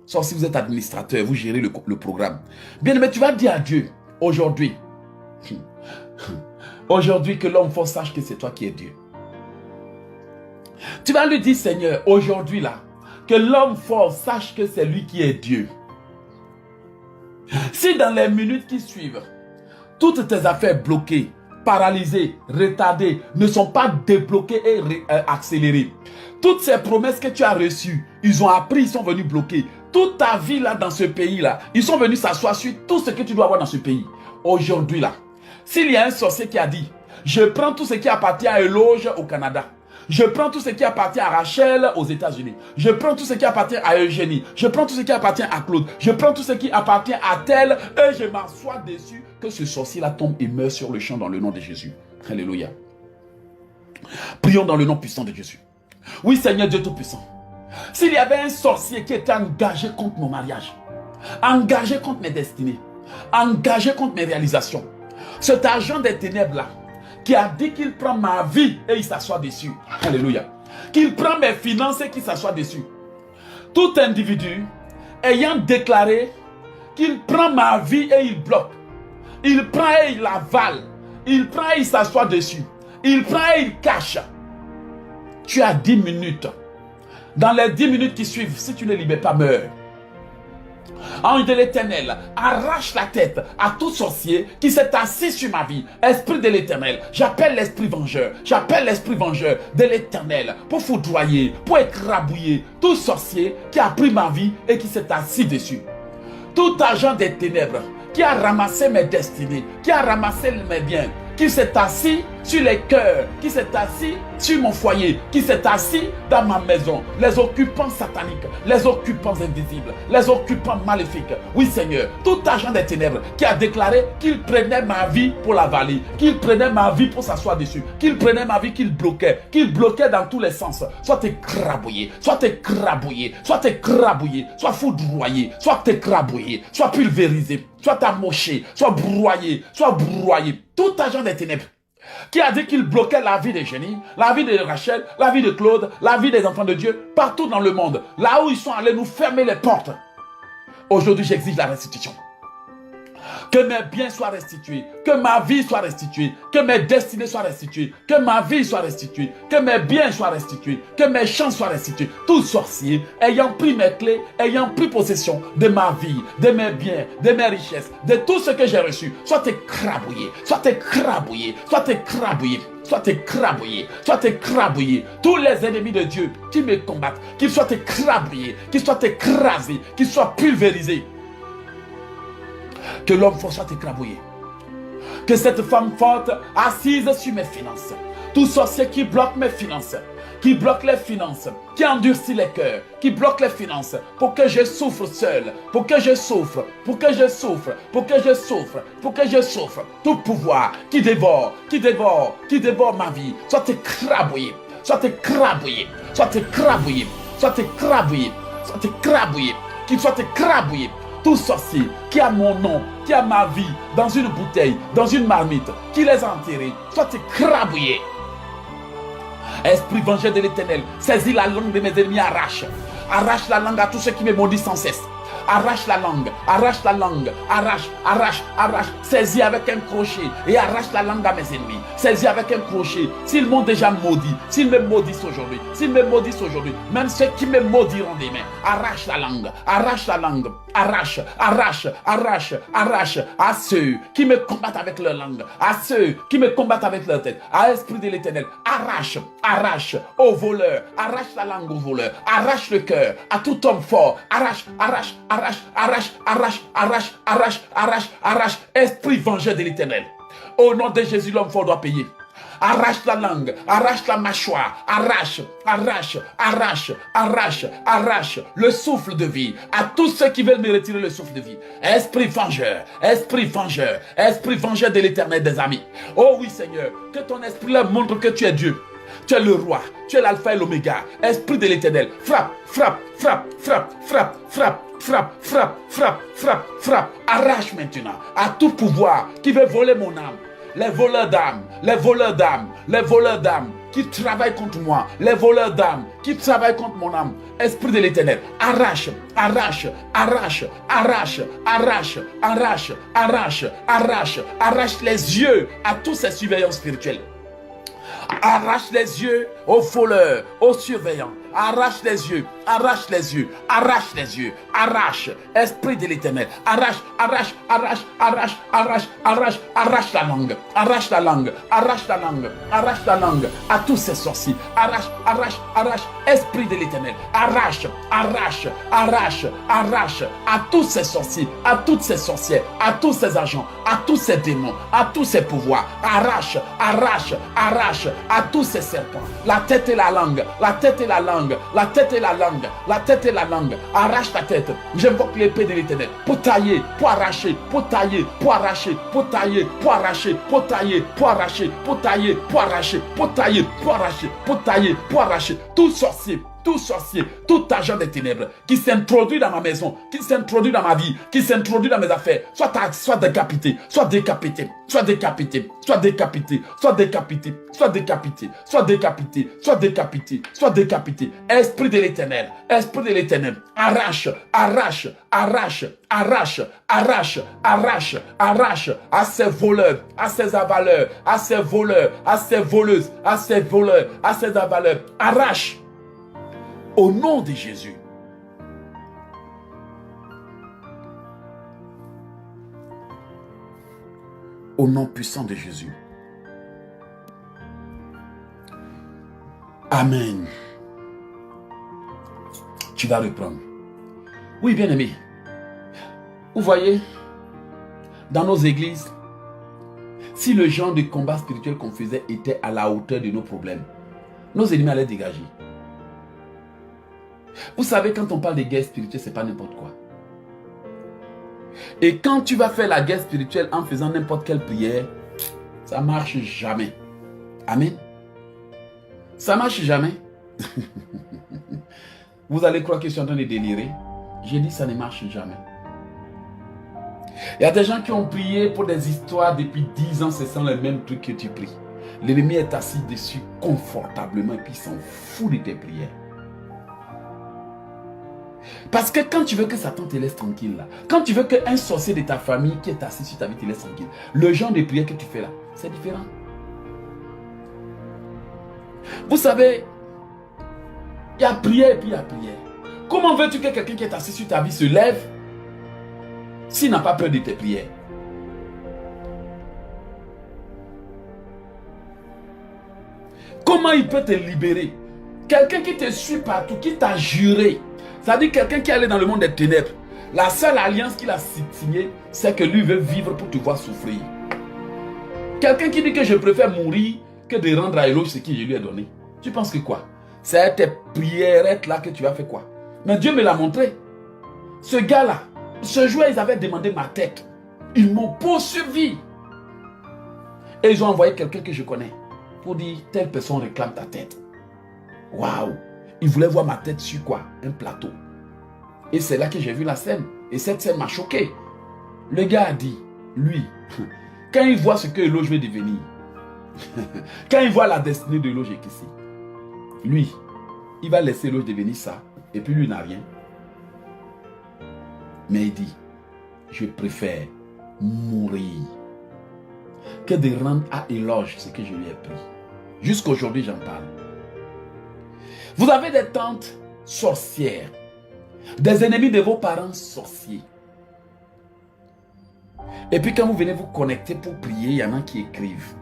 Sauf si vous êtes administrateur, vous gérez le programme. Bien aimé, tu vas dire à Dieu, aujourd'hui, que l'homme fort sache que c'est toi qui es Dieu. Tu vas lui dire, Seigneur, aujourd'hui là, que l'homme fort sache que c'est lui qui est Dieu. Si dans les minutes qui suivent, toutes tes affaires bloquées, paralysées, retardées, ne sont pas débloquées et accélérées, toutes ces promesses que tu as reçues, ils ont appris, ils sont venus bloquer. Toute ta vie là dans ce pays là, ils sont venus s'asseoir sur tout ce que tu dois avoir dans ce pays. Aujourd'hui là, s'il y a un sorcier qui a dit, Je prends tout ce qui appartient à Eloge au Canada. Je prends tout ce qui appartient à Rachel aux États-Unis. Je prends tout ce qui appartient à Eugénie. Je prends tout ce qui appartient à Claude. Je prends tout ce qui appartient à tel et je m'assois dessus. Que ce sorcier-là tombe et meurt sur le champ dans le nom de Jésus. Alléluia. Prions dans le nom puissant de Jésus. Oui, Seigneur Dieu Tout-Puissant. S'il y avait un sorcier qui était engagé contre mon mariage, engagé contre mes destinées, engagé contre mes réalisations, cet agent des ténèbres-là, qui a dit qu'il prend ma vie et il s'assoit dessus. Alléluia. Qu'il prend mes finances et qu'il s'assoit dessus. Tout individu ayant déclaré qu'il prend ma vie et il bloque. Il prend et il avale. Il prend et il s'assoit dessus. Il prend et il cache. Tu as 10 minutes. Dans les 10 minutes qui suivent, si tu ne libères pas, meurs. Ange de l'Éternel, arrache la tête à tout sorcier qui s'est assis sur ma vie. Esprit de l'Éternel, j'appelle l'esprit vengeur. J'appelle l'esprit vengeur de l'Éternel pour foudroyer, pour écrabouiller tout sorcier qui a pris ma vie et qui s'est assis dessus. Tout agent des ténèbres qui a ramassé mes destinées, qui a ramassé mes biens, qui s'est assis sur les cœurs, qui s'est assis sur mon foyer, qui s'est assis dans ma maison, les occupants sataniques, les occupants invisibles, les occupants maléfiques. Oui Seigneur, tout agent des ténèbres qui a déclaré qu'il prenait ma vie pour l'avaler, qu'il prenait ma vie pour s'asseoir dessus, qu'il prenait ma vie, qu'il bloquait dans tous les sens, soit écrabouillé, soit écrabouillé, soit écrabouillé, soit foudroyé, soit écrabouillé, soit pulvérisé, soit amoché, soit broyé, soit broyé. Tout agent des ténèbres qui a dit qu'il bloquait la vie des génies, la vie de Rachel, la vie de Claude, la vie des enfants de Dieu, partout dans le monde, là où ils sont allés nous fermer les portes. Aujourd'hui, j'exige la restitution. Que mes biens soient restitués, que ma vie soit restituée, que mes destinées soient restituées, que ma vie soit restituée, que mes biens soient restitués, que mes champs soient restitués. Tout sorcier ayant pris mes clés, ayant pris possession de ma vie, de mes biens, de mes richesses, de tout ce que j'ai reçu, soit écrabouillé, soit écrabouillé, soit écrabouillé. Soit écrabouillé, soit écrabouillé. Tous les ennemis de Dieu qui me combattent, qu'ils soient écrabouillés, qu'ils soient écrasés, qu'ils soient pulvérisés. Que l'homme fort soit écrabouillé. Que cette femme forte assise sur mes finances, tout sorcier qui bloque mes finances, qui bloque les finances, qui endurcit les cœurs, qui bloque les finances, pour que je souffre seul, pour que je souffre, pour que je souffre, pour que je souffre, pour que je souffre. Tout pouvoir qui dévore ma vie, soit écrabouillé, soit écrabouillé, soit écrabouillé, soit écrabouillé, soit écrabouillé, qu'il soit écrabouillé. Tout sorcier qui a mon nom, qui a ma vie dans une bouteille, dans une marmite, qui les a enterrés, soit écrabouillé. Esprit vengeur de l'Éternel, saisis la langue de mes ennemis, arrache. Arrache la langue à tous ceux qui me maudissent sans cesse. Arrache la langue, arrache la langue, arrache, arrache, arrache. Saisis avec un crochet et arrache la langue à mes ennemis. Saisis avec un crochet. S'ils m'ont déjà maudit, s'ils me maudissent aujourd'hui, même ceux qui me maudiront demain, arrache la langue, arrache la langue, arrache, arrache, arrache, arrache à ceux qui me combattent avec leur langue, à ceux qui me combattent avec leur tête, à l'esprit de l'Éternel, arrache, arrache au voleur, arrache la langue au voleur, arrache le cœur à tout homme fort, arrache, arrache, arrache, arrache, arrache, arrache, arrache, arrache, arrache, esprit vengeur de l'Éternel. Au nom de Jésus, l'homme fort doit payer. Arrache la langue, arrache la mâchoire, arrache, arrache, arrache, arrache, arrache le souffle de vie à tous ceux qui veulent me retirer le souffle de vie. Esprit vengeur, esprit vengeur, esprit vengeur de l'Éternel des amis. Oh oui Seigneur, que ton esprit leur montre que tu es Dieu. Tu es le roi, tu es l'alpha et l'oméga, esprit de l'Éternel. Frappe, frappe, frappe, frappe, frappe, frappe, frappe, frappe, frappe, frappe, frappe. Arrache maintenant à tout pouvoir qui veut voler mon âme. Les voleurs d'âme, les voleurs d'âme, les voleurs d'âme qui travaillent contre moi, les voleurs d'âme qui travaillent contre mon âme. Esprit de l'Éternel, arrache, arrache, arrache, arrache, arrache, arrache, arrache, arrache, arrache les yeux à tous ces surveillants spirituels. Arrache les yeux aux voleurs, aux surveillants. Arrache les yeux arrache les yeux, arrache les yeux, arrache, esprit de l'Éternel, arrache, arrache, arrache, arrache, arrache, arrache, arrache la langue, arrache la langue, arrache la langue, arrache la langue à tous ces sorciers, arrache, arrache, arrache, esprit de l'Éternel, arrache, arrache, arrache, arrache à tous ces sorciers, à toutes ces sorcières, à tous ces agents, à tous ces démons, à tous ces pouvoirs, arrache, arrache, arrache à tous ces serpents, la tête et la langue, la tête et la langue, la tête et la langue, la tête et la langue, arrache ta tête, j'invoque l'épée de l'Éternel, pour tailler, pour arracher, pour tailler, pour arracher, pour tailler, pour arracher, pour tailler, pour arracher, pour tailler, pour arracher, pour tailler, pour arracher, pour tailler, pour arracher, tout sorcier, tout agent des ténèbres qui s'introduit dans ma maison, qui s'introduit dans ma vie, qui s'introduit dans mes affaires, soit décapité, soit décapité, soit décapité, soit décapité, soit décapité, soit décapité, soit décapité, soit décapité, soit décapité. Esprit de l'Éternel, arrache, arrache, arrache, arrache, arrache, arrache, arrache à ces voleurs, à ces avaleurs, à ces voleurs, à ces voleuses, à ces voleurs, à ces avaleurs, arrache. Au nom de Jésus. Au nom puissant de Jésus. Amen. Tu vas reprendre. Oui, bien-aimé. Vous voyez, dans nos églises, si le genre de combat spirituel qu'on faisait était à la hauteur de nos problèmes, nos ennemis allaient dégager. Vous savez, quand on parle de guerre spirituelle, ce n'est pas n'importe quoi. Et quand tu vas faire la guerre spirituelle en faisant n'importe quelle prière, ça ne marche jamais. Amen. Ça ne marche jamais. Vous allez croire que je suis en train de délirer. J'ai dit ça ne marche jamais. Il y a des gens qui ont prié pour des histoires depuis 10 ans, ce sont les mêmes trucs que tu pries. L'ennemi est assis dessus confortablement et puis il s'en fout de tes prières. Parce que quand tu veux que Satan te laisse tranquille là, quand tu veux qu'un sorcier de ta famille qui est assis sur ta vie te laisse tranquille, le genre de prière que tu fais là, c'est différent. Vous savez, il y a prière et puis il y a prière. Comment veux-tu que quelqu'un qui est assis sur ta vie se lève s'il n'a pas peur de tes prières? Comment il peut te libérer? Quelqu'un qui te suit partout, qui t'a juré. C'est-à-dire quelqu'un qui est allé dans le monde des ténèbres. La seule alliance qu'il a signée, c'est que lui veut vivre pour te voir souffrir. Quelqu'un qui dit que je préfère mourir que de rendre à éloge ce que je lui ai donné. Tu penses que quoi? C'est tes prières là que tu as fait quoi? Mais Dieu me l'a montré. Ce gars-là, ce jour, ils avaient demandé ma tête. Ils m'ont poursuivi. Et ils ont envoyé quelqu'un que je connais pour dire, telle personne réclame ta tête. Waouh! Ils voulaient voir ma tête sur quoi? Un plateau. Et c'est là que j'ai vu la scène. Et cette scène m'a choqué. Le gars a dit, lui, quand il voit ce que Eloge veut devenir, quand il voit la destinée de Eloge ici, lui, il va laisser Eloge devenir ça. Et puis lui n'a rien. Mais il dit, je préfère mourir que de rendre à Eloge ce que je lui ai pris. Jusqu'aujourd'hui, j'en parle. Vous avez des tantes sorcières, des ennemis de vos parents sorciers. Et puis quand vous venez vous connecter pour prier, il y en a qui écrivent.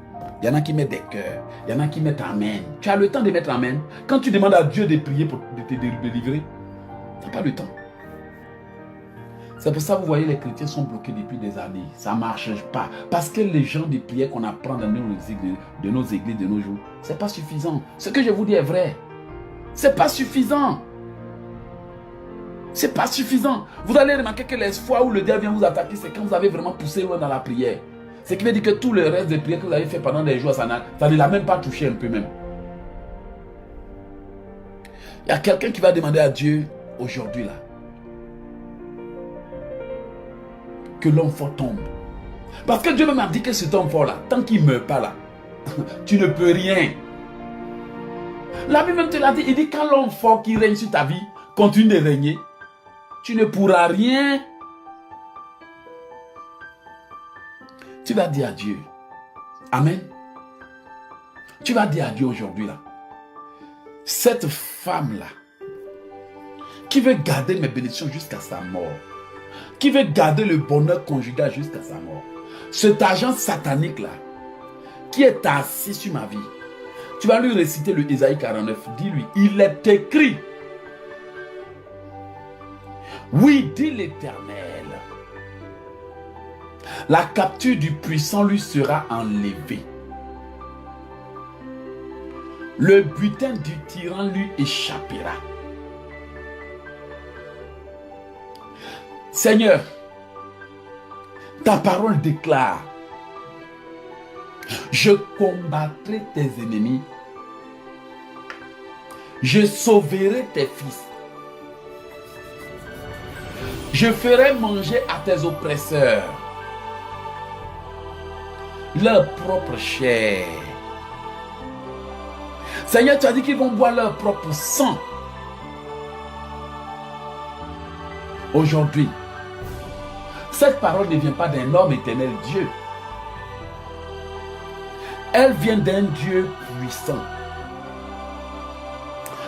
Il y en a qui mettent des cœurs. Il y en a qui mettent Amen. Tu as le temps de mettre Amen. Quand tu demandes à Dieu de prier pour te délivrer, tu n'as pas le temps. C'est pour ça que vous voyez, les chrétiens sont bloqués depuis des années. Ça ne marche pas. Parce que les gens de prière qu'on apprend dans nos églises de nos jours, ce n'est pas suffisant. Ce que je vous dis est vrai. Ce n'est pas suffisant. C'est pas suffisant. Vous allez remarquer que les fois où le diable vient vous attaquer, c'est quand vous avez vraiment poussé loin dans la prière. Ce qui veut dire que tout le reste des prières que vous avez fait pendant des jours, ça ne l'a même pas touché un peu même. Il y a quelqu'un qui va demander à Dieu aujourd'hui là que l'homme fort tombe. Parce que Dieu m'a dit que cet homme fort là, tant qu'il ne meurt pas là, tu ne peux rien. La Bible même te l'a dit, il dit quand l'homme fort qui règne sur ta vie continue de régner, tu ne pourras rien. Tu vas dire à Dieu, Amen. Tu vas dire à Dieu aujourd'hui là, cette femme là, qui veut garder mes bénédictions jusqu'à sa mort, qui veut garder le bonheur conjugal jusqu'à sa mort, cet agent satanique-là, qui est assis sur ma vie, tu vas lui réciter le Ésaïe 49. Dis-lui, il est écrit. Oui, dit l'Éternel. La capture du puissant lui sera enlevée. Le butin du tyran lui échappera. Seigneur, ta parole déclare, je combattrai tes ennemis, je sauverai tes fils, je ferai manger à tes oppresseurs leur propre chair. Seigneur, tu as dit qu'ils vont boire leur propre sang. Aujourd'hui, cette parole ne vient pas d'un homme éternel Dieu. Elle vient d'un Dieu puissant.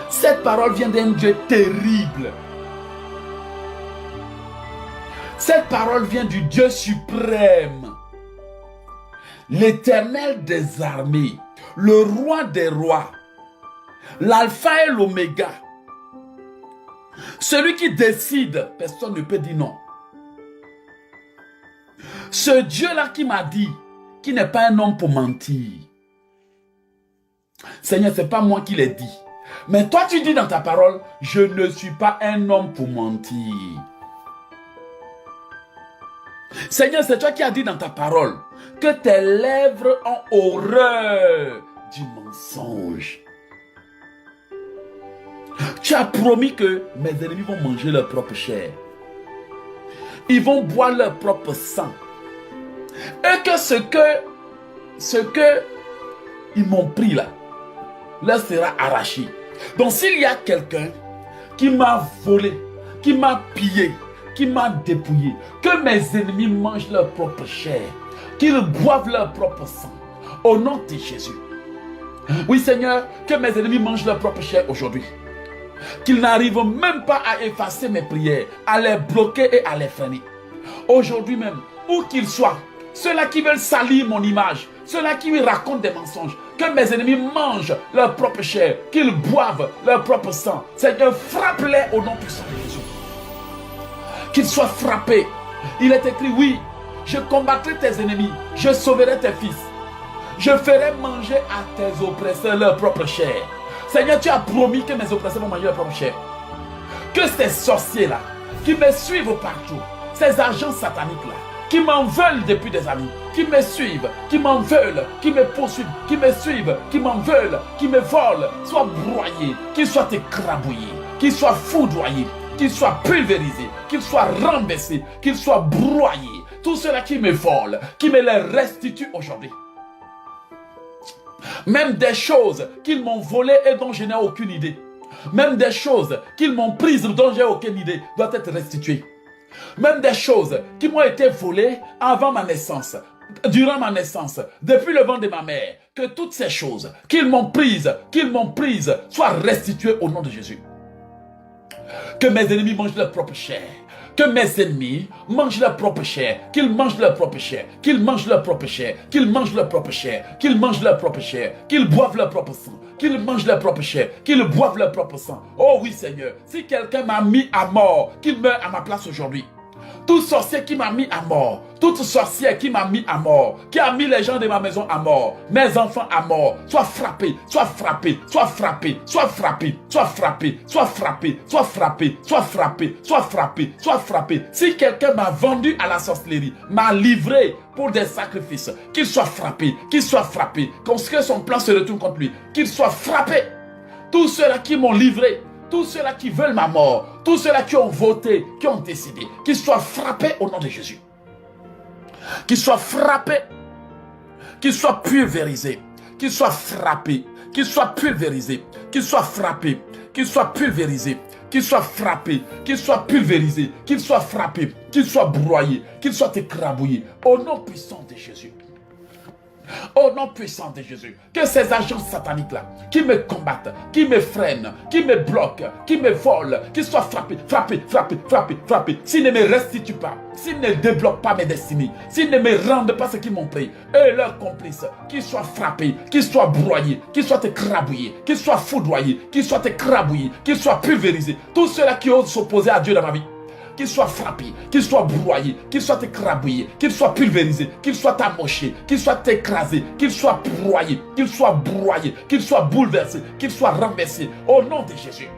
Cette parole vient d'un Dieu terrible. Cette parole vient du Dieu suprême. L'Éternel des armées, le roi des rois, l'alpha et l'oméga. Celui qui décide, personne ne peut dire non. Ce Dieu-là qui m'a dit, qui n'est pas un homme pour mentir. Seigneur, ce n'est pas moi qui l'ai dit. Mais toi, tu dis dans ta parole, je ne suis pas un homme pour mentir. Seigneur, c'est toi qui as dit dans ta parole que tes lèvres ont horreur du mensonge. Tu as promis que mes ennemis vont manger leur propre chair. Ils vont boire leur propre sang. Et que ce que ils m'ont pris là, leur sera arraché. Donc s'il y a quelqu'un qui m'a volé, qui m'a pillé, qui m'a dépouillé, que mes ennemis mangent leur propre chair, qu'ils boivent leur propre sang, au nom de Jésus. Oui Seigneur, que mes ennemis mangent leur propre chair aujourd'hui. Qu'ils n'arrivent même pas à effacer mes prières, à les bloquer et à les freiner. Aujourd'hui même, où qu'ils soient, ceux-là qui veulent salir mon image, ceux-là qui me racontent des mensonges, que mes ennemis mangent leur propre chair, qu'ils boivent leur propre sang. Seigneur, frappe-les au nom puissant de Jésus. Qu'ils soient frappés. Il est écrit, oui, je combattrai tes ennemis, je sauverai tes fils. Je ferai manger à tes oppresseurs leur propre chair. Seigneur, tu as promis que mes oppresseurs vont manger leur propre chair. Que ces sorciers-là, qui me suivent partout, ces agents sataniques-là, qui m'en veulent depuis des années, qui me suivent, qui m'en veulent, qui me poursuivent, qui me suivent, qui m'en veulent, qui me volent, soient broyés, qu'ils soient écrabouillés, qu'ils soient foudroyés, qu'ils soient pulvérisés, qu'ils soient renversés, qu'ils soient broyés. Tous ceux-là qui me volent, qui me les restituent aujourd'hui. Même des choses qu'ils m'ont volées et dont je n'ai aucune idée. Même des choses qu'ils m'ont prises dont je n'ai aucune idée doivent être restituées. Même des choses qui m'ont été volées avant ma naissance, durant ma naissance, depuis le ventre de ma mère, que toutes ces choses qu'ils m'ont prises soient restituées au nom de Jésus. Que mes ennemis mangent leur propre chair. Que mes ennemis mangent leur propre chair, qu'ils mangent leur propre chair, qu'ils mangent leur propre chair, qu'ils mangent leur propre chair, qu'ils mangent leur propre chair, qu'ils boivent leur propre sang, qu'ils mangent leur propre chair, qu'ils boivent leur propre sang. Oh oui Seigneur, si quelqu'un m'a mis à mort, qu'il meure à ma place aujourd'hui. Tout sorcier qui m'a mis à mort, toute sorcière qui m'a mis à mort, qui a mis les gens de ma maison à mort, mes enfants à mort, soit frappés, soit frappés, soit frappés, soit frappés, soit frappés, soit frappés, soit frappés, soit frappés, soit frappés, soit frappés. Si quelqu'un m'a vendu à la sorcellerie, m'a livré pour des sacrifices, qu'il soit frappé, que son plan se retourne contre lui, qu'il soit frappé. Tous ceux-là qui m'ont livré, tous ceux-là qui veulent ma mort, tous ceux-là qui ont voté, qui ont décidé, qu'ils soient frappés au nom de Jésus. Qu'ils soient frappés, qu'ils soient pulvérisés, qu'ils soient frappés, qu'ils soient pulvérisés, qu'ils soient frappés, qu'ils soient pulvérisés, qu'ils soient frappés, qu'ils soient pulvérisés, qu'ils soient frappés, qu'ils soient broyés, qu'ils soient écrabouillés, au nom puissant de Jésus. Au nom puissant de Jésus, que ces agents sataniques-là, qui me combattent, qui me freinent, qui me bloquent, qui me volent, qui soient frappés, frappés, frappés, frappés, frappés, s'ils ne me restituent pas, s'ils ne débloquent pas mes destinées, s'ils ne me rendent pas ce qu'ils m'ont pris, et leurs complices, qu'ils soient frappés, qu'ils soient broyés, qu'ils soient écrabouillés, qu'ils soient foudroyés, qu'ils soient écrabouillés, qu'ils soient pulvérisés, tous ceux-là qui osent s'opposer à Dieu dans ma vie, qu'ils soient frappés, qu'ils soient broyés, qu'ils soient écrabouillés, qu'ils soient pulvérisés, qu'ils soient amochés, qu'ils soient écrasés, qu'ils soient broyés, qu'ils soient broyés, qu'ils soient bouleversés, qu'ils soient renversés au nom de Jésus.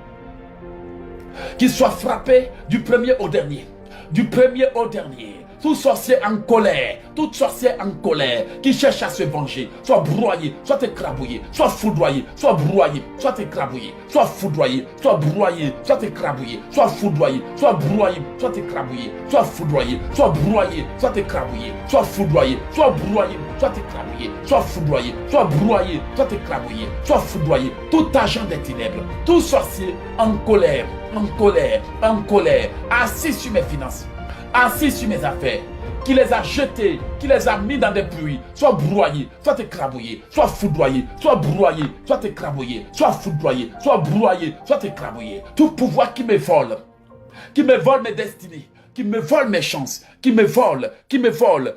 Qu'ils soient frappés du premier au dernier, du premier au dernier. Tout sorcier en colère, tout sorcier en colère qui cherche à se venger, soit broyé, soit écrabouillé, soit foudroyé, soit broyé, soit écrabouillé, soit foudroyé, soit broyé, soit écrabouillé, soit foudroyé, soit broyé, soit écrabouillé, soit foudroyé, soit broyé, soit écrabouillé, soit foudroyé, soit broyé, soit écrabouillé, soit foudroyé, soit broyé, soit écrabouillé, soit foudroyé. Tout agent des ténèbres, tout sorcier en colère, en colère, en colère, assis sur mes finances, assis sur mes affaires, qui les a jetés, qui les a mis dans des pluies, soit broyés, soit écrabouillés, soit foudroyés, soit broyés, soit écrabouillés, soit foudroyés, soit broyés, soit écrabouillés. Tout pouvoir qui me vole mes destinées, qui me vole mes chances, qui me vole,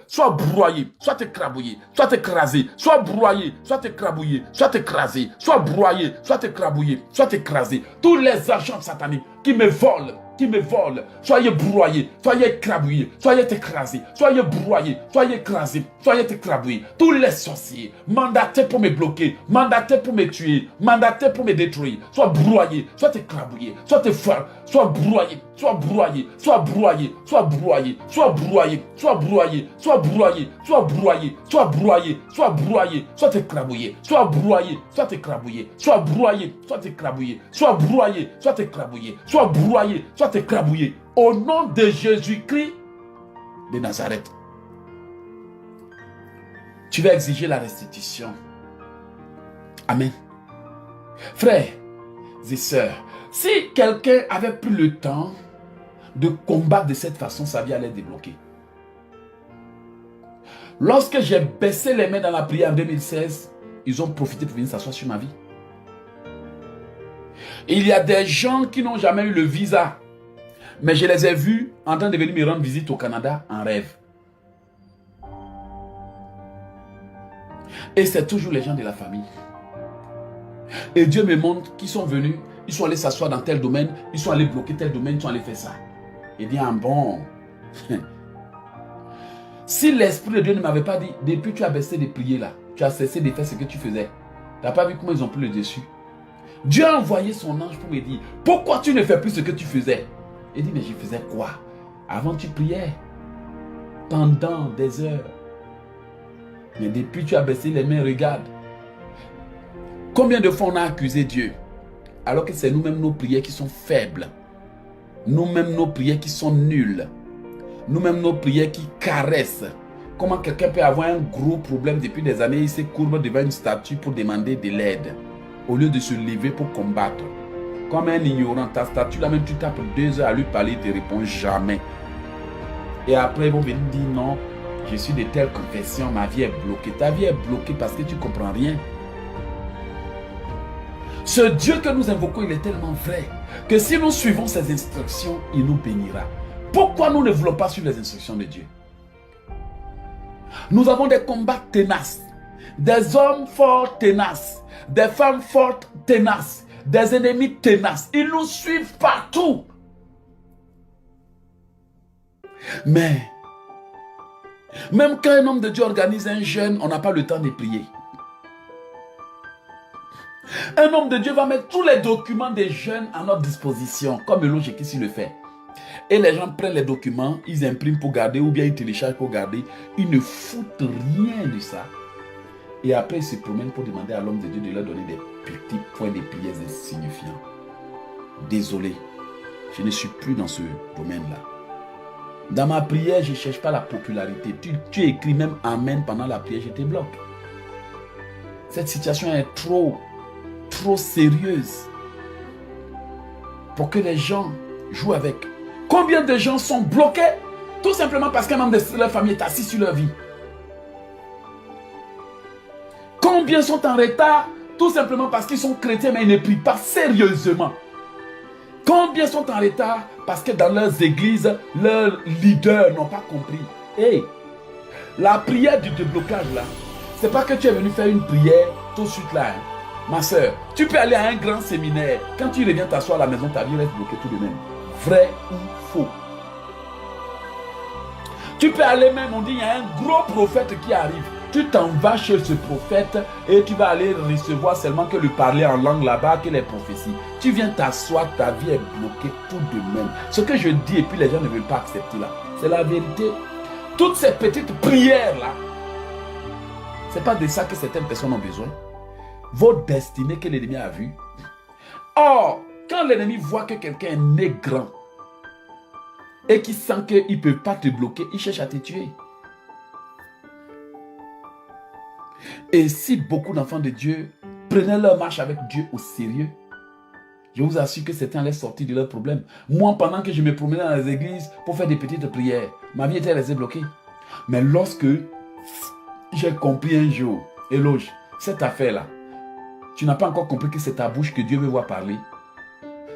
soit broyé, soit écrabouillé, soit écrasé, soit broyé, soit écrabouillé, soit écrasé, soit broyé, soit écrabouillé, soit écrasé. Tous les agents sataniques qui me volent, soyez broyés, soyez écrabouillés, soyez écrasés, soyez broyés, soyez écrasés, soyez écrabouillés. Tous les sorciers mandatés pour me bloquer, mandatés pour me tuer, mandatés pour me détruire, soit broyés, soit écrabouillés, soit broyés, soit broyés, soit broyés, soit broyés, soit broyés, soit broyés, soit broyés, soit broyés, soit broyés, soit broyés, soit écrabouillés, soit broyés, soit écrabouillés, soit broyés, soit écrabouillés, soit broyés, soit écrabouillés, soit broyés, soit écrabouillés. Au nom de Jésus-Christ de Nazareth, tu vas exiger la restitution. Amen. Frères et sœurs, si quelqu'un avait pris le temps de combattre de cette façon, sa vie allait débloquer. Lorsque j'ai baissé les mains dans la prière en 2016, ils ont profité pour venir s'asseoir sur ma vie. Il y a des gens qui n'ont jamais eu le visa, mais je les ai vus en train de venir me rendre visite au Canada en rêve. Et c'est toujours les gens de la famille. Et Dieu me montre qu'ils sont venus, ils sont allés s'asseoir dans tel domaine, ils sont allés bloquer tel domaine, ils sont allés faire ça. Il dit, ah bon. Si l'Esprit de Dieu ne m'avait pas dit, depuis que tu as baissé de prier là, tu as cessé de faire ce que tu faisais, tu n'as pas vu comment ils ont pris le dessus. Dieu a envoyé son ange pour me dire, pourquoi tu ne fais plus ce que tu faisais? Il dit, mais je faisais quoi? Avant tu priais, pendant des heures. Mais depuis que tu as baissé les mains, regarde. Combien de fois on a accusé Dieu, alors que c'est nous-mêmes nos prières qui sont faibles. Nous-mêmes nos prières qui sont nulles. Nous-mêmes nos prières qui caressent. Comment quelqu'un peut avoir un gros problème depuis des années, il se courbe devant une statue pour demander de l'aide, au lieu de se lever pour combattre. Comme un ignorant, ta statue là même tu tapes 2 heures à lui parler, il ne te répond jamais. Et après ils vont venir dire non, je suis de telle confession, ma vie est bloquée. Ta vie est bloquée parce que tu ne comprends rien. Ce Dieu que nous invoquons, il est tellement vrai que si nous suivons ses instructions, il nous bénira. Pourquoi nous ne voulons pas suivre les instructions de Dieu? Nous avons des combats tenaces, des hommes forts tenaces, des femmes fortes tenaces, des ennemis tenaces. Ils nous suivent partout. Mais, même quand un homme de Dieu organise un jeûne, on n'a pas le temps de prier. Un homme de Dieu va mettre tous les documents des jeunes à notre disposition, comme Elon Jekissi le fait. Et les gens prennent les documents, ils impriment pour garder ou bien ils téléchargent pour garder. Ils ne foutent rien de ça. Et après, ils se promènent pour demander à l'homme de Dieu de leur donner des petits points de prière insignifiants. Désolé, je ne suis plus dans ce domaine-là. Dans ma prière, je ne cherche pas la popularité. Tu écris même Amen pendant la prière, je te bloque. Cette situation est trop sérieuse pour que les gens jouent avec. Combien de gens sont bloqués tout simplement parce qu'un membre de leur famille est assis sur leur vie? Combien sont en retard? Tout simplement parce qu'ils sont chrétiens, mais ils ne prient pas sérieusement. Combien sont en retard? Parce que dans leurs églises, leurs leaders n'ont pas compris. Hey, la prière du déblocage là, c'est pas que tu es venu faire une prière tout de suite là. Hein. Ma soeur, tu peux aller à un grand séminaire. Quand tu reviens t'asseoir à la maison, ta vie reste bloquée tout de même. Vrai ou faux? Tu peux aller même, on dit, il y a un gros prophète qui arrive. Tu t'en vas chez ce prophète et tu vas aller recevoir seulement que le parler en langue là-bas, que les prophéties. Tu viens t'asseoir, ta vie est bloquée tout de même. Ce que je dis et puis les gens ne veulent pas accepter là, c'est la vérité. Toutes ces petites prières là, c'est pas de ça que certaines personnes ont besoin. Votre destinée que l'ennemi a vue. Or, quand l'ennemi voit que quelqu'un est né grand et qu'il sent qu'il ne peut pas te bloquer, il cherche à te tuer. Et si beaucoup d'enfants de Dieu prenaient leur marche avec Dieu au sérieux, je vous assure que certains allaient sortir de leurs problèmes. Moi, pendant que je me promenais dans les églises pour faire des petites prières, ma vie était restée bloquée. Mais lorsque j'ai compris un jour, éloge, cette affaire-là, tu n'as pas encore compris que c'est ta bouche que Dieu veut voir parler.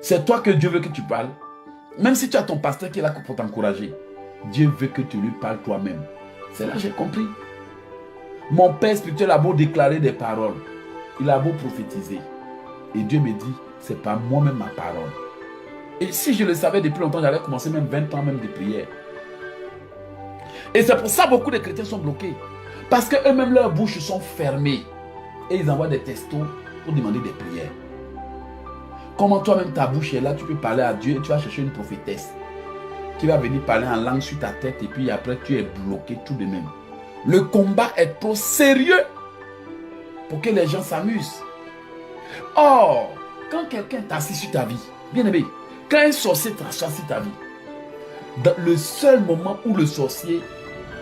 C'est toi que Dieu veut que tu parles. Même si tu as ton pasteur qui est là pour t'encourager, Dieu veut que tu lui parles toi-même. C'est là que j'ai compris. Mon père spirituel a beau déclarer des paroles, il a beau prophétiser. Et Dieu me dit, c'est pas moi-même ma parole. Et si je le savais depuis longtemps, j'allais commencer même 20 ans même de prière. Et c'est pour ça que beaucoup de chrétiens sont bloqués. Parce qu'eux-mêmes, leurs bouches sont fermées. Et ils envoient des textos pour demander des prières. Comment toi-même ta bouche est là, tu peux parler à Dieu et tu vas chercher une prophétesse qui va venir parler en langue sur ta tête et puis après tu es bloqué tout de même. Le combat est trop sérieux pour que les gens s'amusent. Or, quand quelqu'un t'assit sur ta vie, bien aimé, quand un sorcier t'assoit sur ta vie, dans le seul moment où le sorcier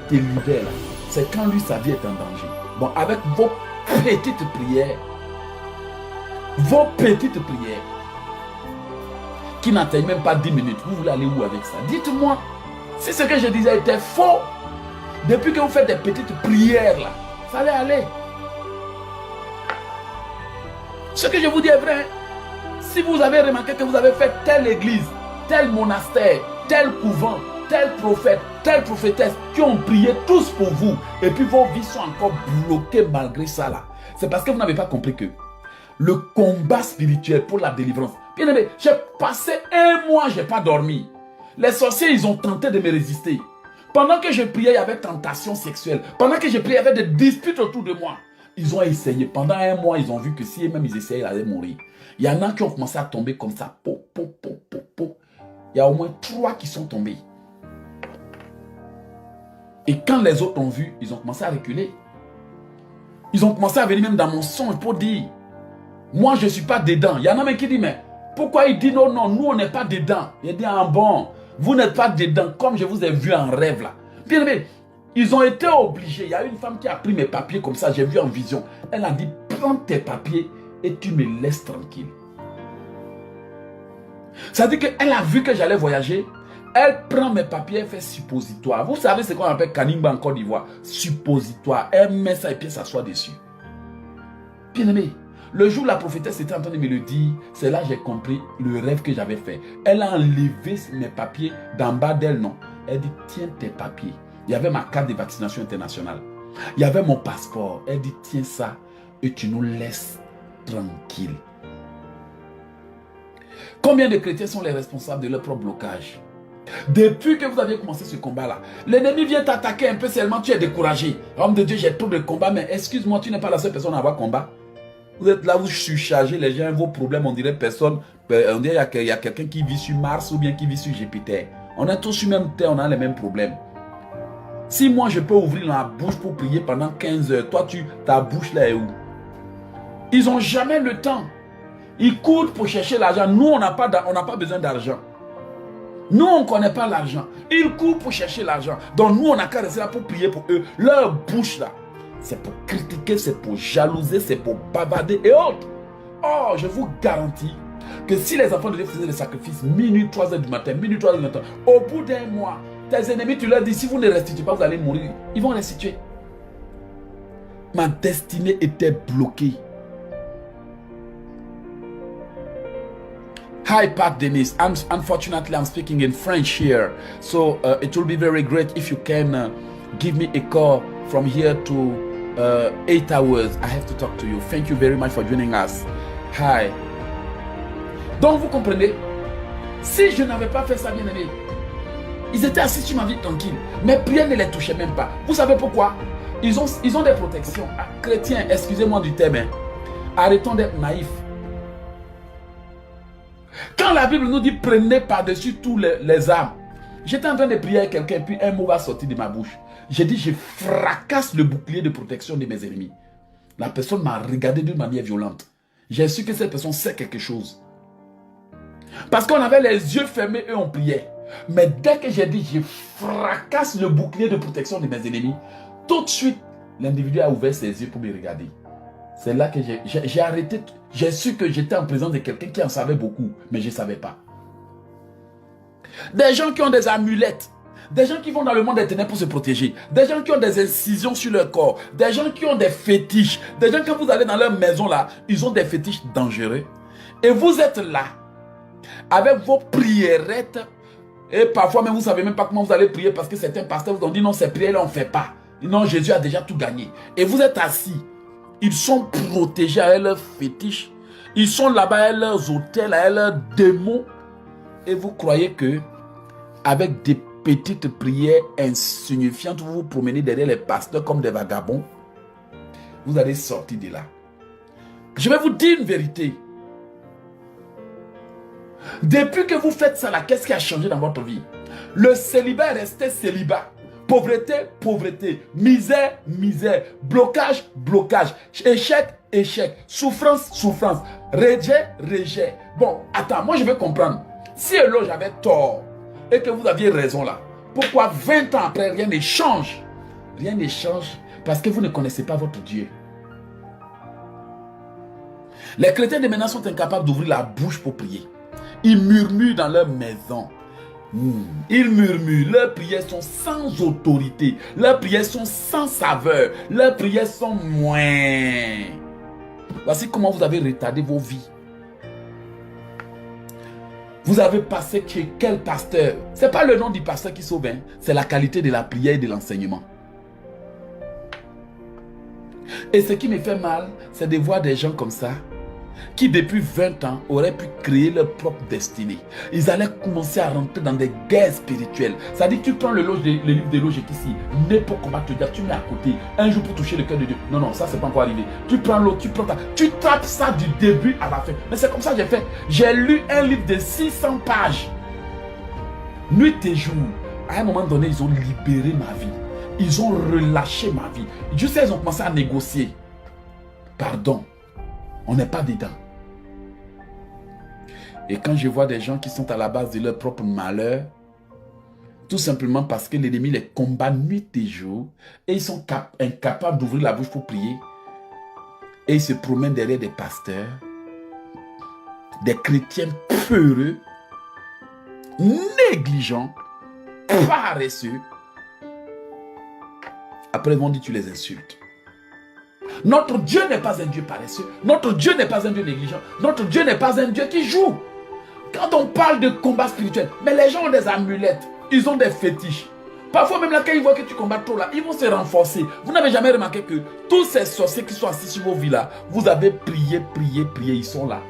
te libère, c'est quand lui, sa vie est en danger. Bon, avec vos petites prières, qui n'atteignent même pas 10 minutes, vous voulez aller où avec ça? Dites-moi, si ce que je disais était faux, depuis que vous faites des petites prières là, ça allait aller. Ce que je vous dis est vrai. Si vous avez remarqué que vous avez fait telle église, tel monastère, tel couvent, tel prophète, telle prophétesse, qui ont prié tous pour vous, et puis vos vies sont encore bloquées malgré ça là, c'est parce que vous n'avez pas compris que le combat spirituel pour la délivrance, bien aimé, j'ai passé un mois, je n'ai pas dormi. Les sorciers, ils ont tenté de me résister. Pendant que je priais, il y avait tentation sexuelle. Pendant que je priais, il y avait des disputes autour de moi. Ils ont essayé. Pendant un mois, ils ont vu que si même ils essayaient, ils allaient mourir. Il y en a qui ont commencé à tomber comme ça. Il y a au moins 3 qui sont tombés. Et quand les autres ont vu, ils ont commencé à reculer. Ils ont commencé à venir même dans mon songe pour dire, moi je ne suis pas dedans. Il y en a même qui disent, mais pourquoi il dit non, nous on n'est pas dedans. Il dit, ah bon, vous n'êtes pas dedans, comme je vous ai vu en rêve là. Bien aimé, ils ont été obligés. Il y a une femme qui a pris mes papiers comme ça, j'ai vu en vision. Elle a dit, prends tes papiers et tu me laisses tranquille. Ça veut dire qu'elle a vu que j'allais voyager. Elle prend mes papiers, elle fait suppositoire. Vous savez ce qu'on appelle Kanimba en Côte d'Ivoire? Suppositoire. Elle met ça et puis elle s'assoit dessus. Bien aimé, le jour où la prophétesse était en train de me le dire, c'est là que j'ai compris le rêve que j'avais fait. Elle a enlevé mes papiers d'en bas d'elle, non. Elle dit, tiens tes papiers. Il y avait ma carte de vaccination internationale. Il y avait mon passeport. Elle dit, tiens ça et tu nous laisses tranquille. Combien de chrétiens sont les responsables de leur propre blocage? Depuis que vous avez commencé ce combat-là, l'ennemi vient t'attaquer un peu seulement, tu es découragé. Homme de Dieu, j'ai trop de combats, mais excuse-moi, tu n'es pas la seule personne à avoir combat. Vous êtes là, vous surchargez les gens, vos problèmes, on dirait personne. On dirait qu'il y a quelqu'un qui vit sur Mars ou bien qui vit sur Jupiter. On est tous sur même terre, on a les mêmes problèmes. Si moi je peux ouvrir la bouche pour prier pendant 15 heures, toi ta bouche là est où? Ils n'ont jamais le temps. Ils courent pour chercher l'argent. Nous, on n'a pas besoin d'argent. Nous, on ne connaît pas l'argent. Ils courent pour chercher l'argent. Donc nous, on n'a qu'à rester là pour prier pour eux. Leur bouche là, c'est pour critiquer, c'est pour jalouser, c'est pour bavarder et autres. Oh, je vous garantis que si les enfants de Dieu faisaient des sacrifices minuit, 3 heures du matin, minuit, 3 heures du matin, au bout d'un mois, tes ennemis, tu leur dis, si vous ne restituez pas, vous allez mourir. Ils vont restituer. Ma destinée était bloquée. Hi, Pat Dennis. Unfortunately, I'm speaking in French here. So it will be very great if you can give me a call from here to 8 hours. I have to talk to you. Thank you very much for joining us. Hi. Donc, vous comprenez, si je n'avais pas fait ça, bien aimé, ils étaient assis sur ma vie tranquille. Mes prières ne les touchaient même pas. Vous savez pourquoi? Ils ont des protections. Ah, chrétiens, excusez-moi du terme. Hein. Arrêtons d'être naïfs. Quand la Bible nous dit prenez par-dessus tous les armes, j'étais en train de prier avec quelqu'un, puis un mot va sortir de ma bouche. J'ai dit, je fracasse le bouclier de protection de mes ennemis. La personne m'a regardé d'une manière violente. J'ai su que cette personne sait quelque chose. Parce qu'on avait les yeux fermés et on priait. Mais dès que j'ai dit, je fracasse le bouclier de protection de mes ennemis, tout de suite, l'individu a ouvert ses yeux pour me regarder. C'est là que j'ai arrêté. J'ai su que j'étais en présence de quelqu'un qui en savait beaucoup, mais je ne savais pas. Des gens qui ont des amulettes, des gens qui vont dans le monde des ténèbres pour se protéger, des gens qui ont des incisions sur leur corps, des gens qui ont des fétiches, des gens quand vous allez dans leur maison là, ils ont des fétiches dangereux. Et vous êtes là, avec vos priérettes, et parfois même vous ne savez même pas comment vous allez prier parce que certains pasteurs vous ont dit non, ces prières-là on ne fait pas. Non, Jésus a déjà tout gagné. Et vous êtes assis. Ils sont protégés avec leurs fétiches. Ils sont là-bas avec leurs hôtels, avec leurs démons. Et vous croyez que avec des petites prières insignifiantes, vous vous promenez derrière les pasteurs comme des vagabonds, vous allez sortir de là. Je vais vous dire une vérité. Depuis que vous faites ça, qu'est-ce qui a changé dans votre vie? Le célibat est resté célibat. Pauvreté, pauvreté. Misère, misère. Blocage, blocage. Échec, échec. Souffrance, souffrance. Rejet, rejet. Bon, attends, moi je veux comprendre. Si alors j'avais tort et que vous aviez raison là, pourquoi 20 ans après rien ne change? Rien ne change parce que vous ne connaissez pas votre Dieu. Les chrétiens de maintenant sont incapables d'ouvrir la bouche pour prier. Ils murmurent dans leur maison. Ils murmurent. Leurs prières sont sans autorité. Leurs prières sont sans saveur. Leurs prières sont moins. Voici comment vous avez retardé vos vies. Vous avez passé chez quel pasteur? Ce n'est pas le nom du pasteur qui sauve, hein? C'est la qualité de la prière et de l'enseignement. Et ce qui me fait mal, c'est de voir des gens comme ça qui depuis 20 ans auraient pu créer leur propre destinée. Ils allaient commencer à rentrer dans des guerres spirituelles. C'est-à-dire que tu prends le livre de Loge ici, né pour combattre le diable, tu mets à côté, un jour pour toucher le cœur de Dieu. Non, non, ça c'est pas encore arrivé. Tu prends l'autre, tu tapes ça du début à la fin. Mais c'est comme ça que j'ai fait. J'ai lu un livre de 600 pages. Nuit et jour. À un moment donné, ils ont libéré ma vie. Ils ont relâché ma vie. Je sais, ils ont commencé à négocier. Pardon. On n'est pas dedans. Et quand je vois des gens qui sont à la base de leur propre malheur, tout simplement parce que l'ennemi les combat nuit et jour, et ils sont incapables d'ouvrir la bouche pour prier, et ils se promènent derrière des pasteurs, des chrétiens peureux, négligents, paresseux. Après, ils vont dire tu les insultes. Notre Dieu n'est pas un Dieu paresseux. Notre Dieu n'est pas un Dieu négligent. Notre Dieu n'est pas un Dieu qui joue. Quand on parle de combat spirituel, mais les gens ont des amulettes. Ils ont des fétiches. Parfois même là, quand ils voient que tu combats trop là, ils vont se renforcer. Vous n'avez jamais remarqué que tous ces sorciers qui sont assis sur vos vies là, vous avez prié, prié, prié, ils sont là.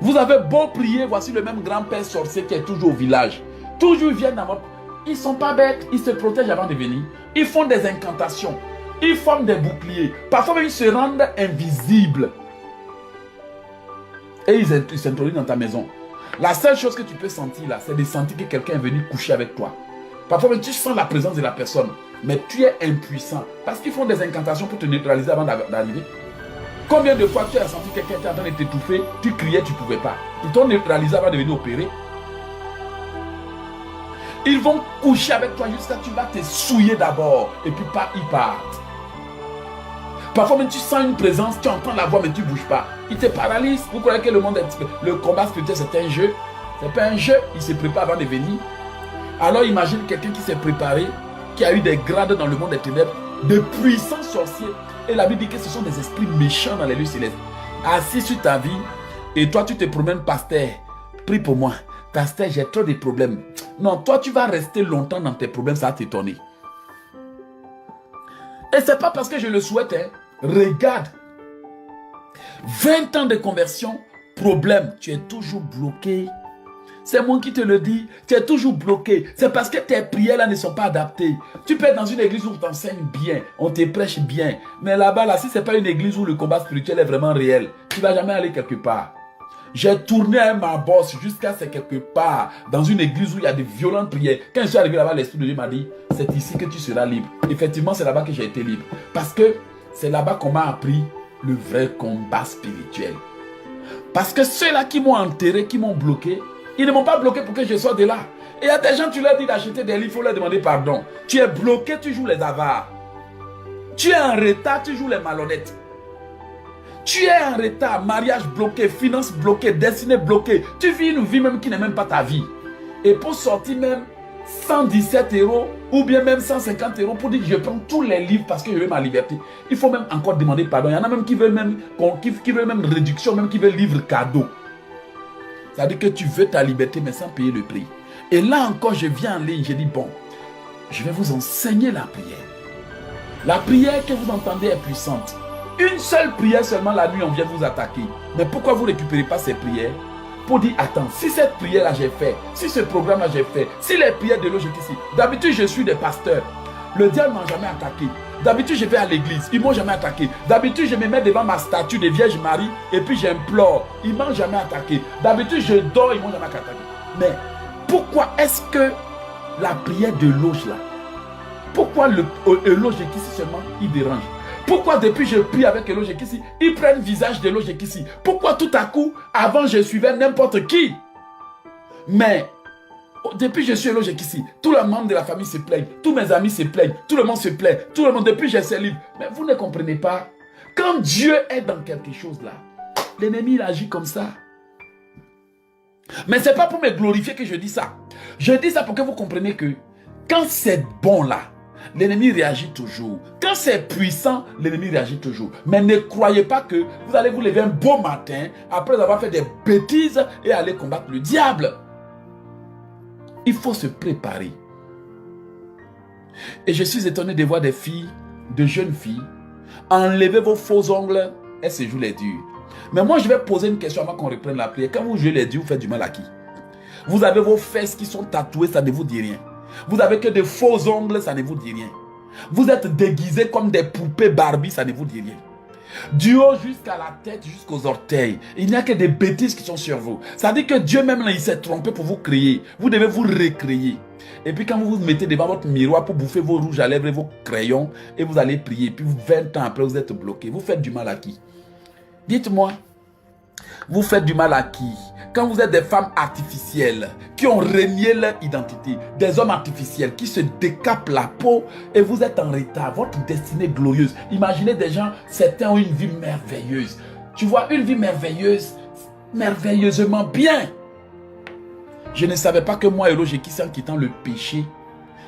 Vous avez beau prier, voici le même grand-père sorcier qui est toujours au village. Toujours ils viennent dans votre... Ils ne sont pas bêtes, ils se protègent avant de venir. Ils font des incantations. Ils forment des boucliers. Parfois même, ils se rendent invisibles. Et ils s'introduisent dans ta maison. La seule chose que tu peux sentir là, c'est de sentir que quelqu'un est venu coucher avec toi. Parfois même, tu sens la présence de la personne. Mais tu es impuissant. Parce qu'ils font des incantations pour te neutraliser avant d'arriver. Combien de fois tu as senti quelqu'un qui est en train de t'étouffer, tu criais, tu ne pouvais pas. Ils t'ont neutralisé avant de venir opérer. Ils vont coucher avec toi jusqu'à ce que tu vas te souiller d'abord. Et puis ils partent. Parfois même tu sens une présence, tu entends la voix mais tu ne bouges pas. Il te paralyse. Vous croyez que le combat spirituel c'est un jeu? Ce n'est pas un jeu, il se prépare avant de venir. Alors imagine quelqu'un qui s'est préparé, qui a eu des grades dans le monde des ténèbres. de puissants sorciers. Et la Bible dit que ce sont des esprits méchants dans les lieux célestes. Assis sur ta vie, et toi tu te promènes, pasteur, prie pour moi. Pasteur, j'ai trop de problèmes. Non, toi tu vas rester longtemps dans tes problèmes, ça va t'étonner. Et c'est pas parce que je le souhaite, hein. Regarde. 20 ans de conversion, problème, tu es toujours bloqué. C'est moi qui te le dis, tu es toujours bloqué. C'est parce que tes prières là ne sont pas adaptées. Tu peux être dans une église où on t'enseigne bien, on te prêche bien. Mais là-bas, là, si ce n'est pas une église où le combat spirituel est vraiment réel, tu ne vas jamais aller quelque part. J'ai tourné à ma bosse jusqu'à ce quelque part, dans une église où il y a de violentes prières. Quand je suis arrivé là-bas, l'Esprit de Dieu m'a dit, c'est ici que tu seras libre. Effectivement, c'est là-bas que j'ai été libre. Parce que c'est là-bas qu'on m'a appris le vrai combat spirituel. Parce que ceux-là qui m'ont enterré, qui m'ont bloqué, ils ne m'ont pas bloqué pour que je sois de là. Et il y a des gens, tu leur dis d'acheter des livres, il faut leur demander pardon. Tu es bloqué, tu joues les avares. Tu es en retard, tu joues les malhonnêtes. Tu es en retard, mariage bloqué, finances bloquées, destinée bloquée. Tu vis une vie même qui n'est même pas ta vie. Et pour sortir même 117 € ou bien même 150 € pour dire que je prends tous les livres parce que je veux ma liberté. Il faut même encore demander pardon. Il y en a même qui veulent même, réduction, même qui veulent livre cadeau. C'est-à-dire que tu veux ta liberté mais sans payer le prix. Et là encore, je viens en ligne, je dis bon, je vais vous enseigner la prière. La prière que vous entendez est puissante. Une seule prière seulement la nuit, on vient vous attaquer. Mais pourquoi vous ne récupérez pas ces prières? Pour dire, attends, si cette prière-là j'ai fait, si ce programme-là j'ai fait, si les prières de l'eau j'ai ici. D'habitude, je suis des pasteurs. Le diable ne m'a jamais attaqué. D'habitude, je vais à l'église. Ils ne m'ont jamais attaqué. D'habitude, je me mets devant ma statue de Vierge Marie et puis j'implore. Ils ne m'ont jamais attaqué. D'habitude, je dors, ils ne m'ont jamais attaqué. Mais pourquoi est-ce que la prière de l'auge là, pourquoi l'auge ici seulement, il dérange? Pourquoi depuis je prie avec Elo Jekisi, ils prennent visage de Elo Jekisi? Pourquoi tout à coup, avant je suivais n'importe qui? Mais depuis je suis Elo Jekisi, tous les membres de la famille se plaignent, tous mes amis se plaignent, tout le monde se plaint, tout le monde depuis je suis libre. Mais vous ne comprenez pas, quand Dieu est dans quelque chose là, l'ennemi il agit comme ça. Mais ce n'est pas pour me glorifier que je dis ça. Je dis ça pour que vous compreniez que quand c'est bon là, l'ennemi réagit toujours. Quand c'est puissant, l'ennemi réagit toujours. Mais ne croyez pas que vous allez vous lever un beau matin après avoir fait des bêtises et aller combattre le diable. Il faut se préparer. Et je suis étonné de voir des filles, de jeunes filles, enlever vos faux ongles et se jouer les durs. Mais moi, je vais poser une question avant qu'on reprenne la prière. Quand vous jouez les durs, vous faites du mal à qui? Vous avez vos fesses qui sont tatouées, ça ne vous dit rien. Vous avez que des faux ongles, ça ne vous dit rien. Vous êtes déguisés comme des poupées Barbie, ça ne vous dit rien. Du haut jusqu'à la tête, jusqu'aux orteils, il n'y a que des bêtises qui sont sur vous. Ça veut dire que Dieu même là, il s'est trompé pour vous créer. Vous devez vous recréer. Et puis quand vous vous mettez devant votre miroir pour bouffer vos rouges à lèvres et vos crayons, et vous allez prier, et puis 20 ans après, vous êtes bloqué. Vous faites du mal à qui? Dites-moi, vous faites du mal à qui? Quand vous êtes des femmes artificielles qui ont renié leur identité, des hommes artificiels qui se décapent la peau et vous êtes en retard, votre destinée glorieuse. Imaginez des gens, certains ont une vie merveilleuse. Tu vois, une vie merveilleuse, merveilleusement bien. Je ne savais pas que moi, Elo Jekisi, en quittant le péché,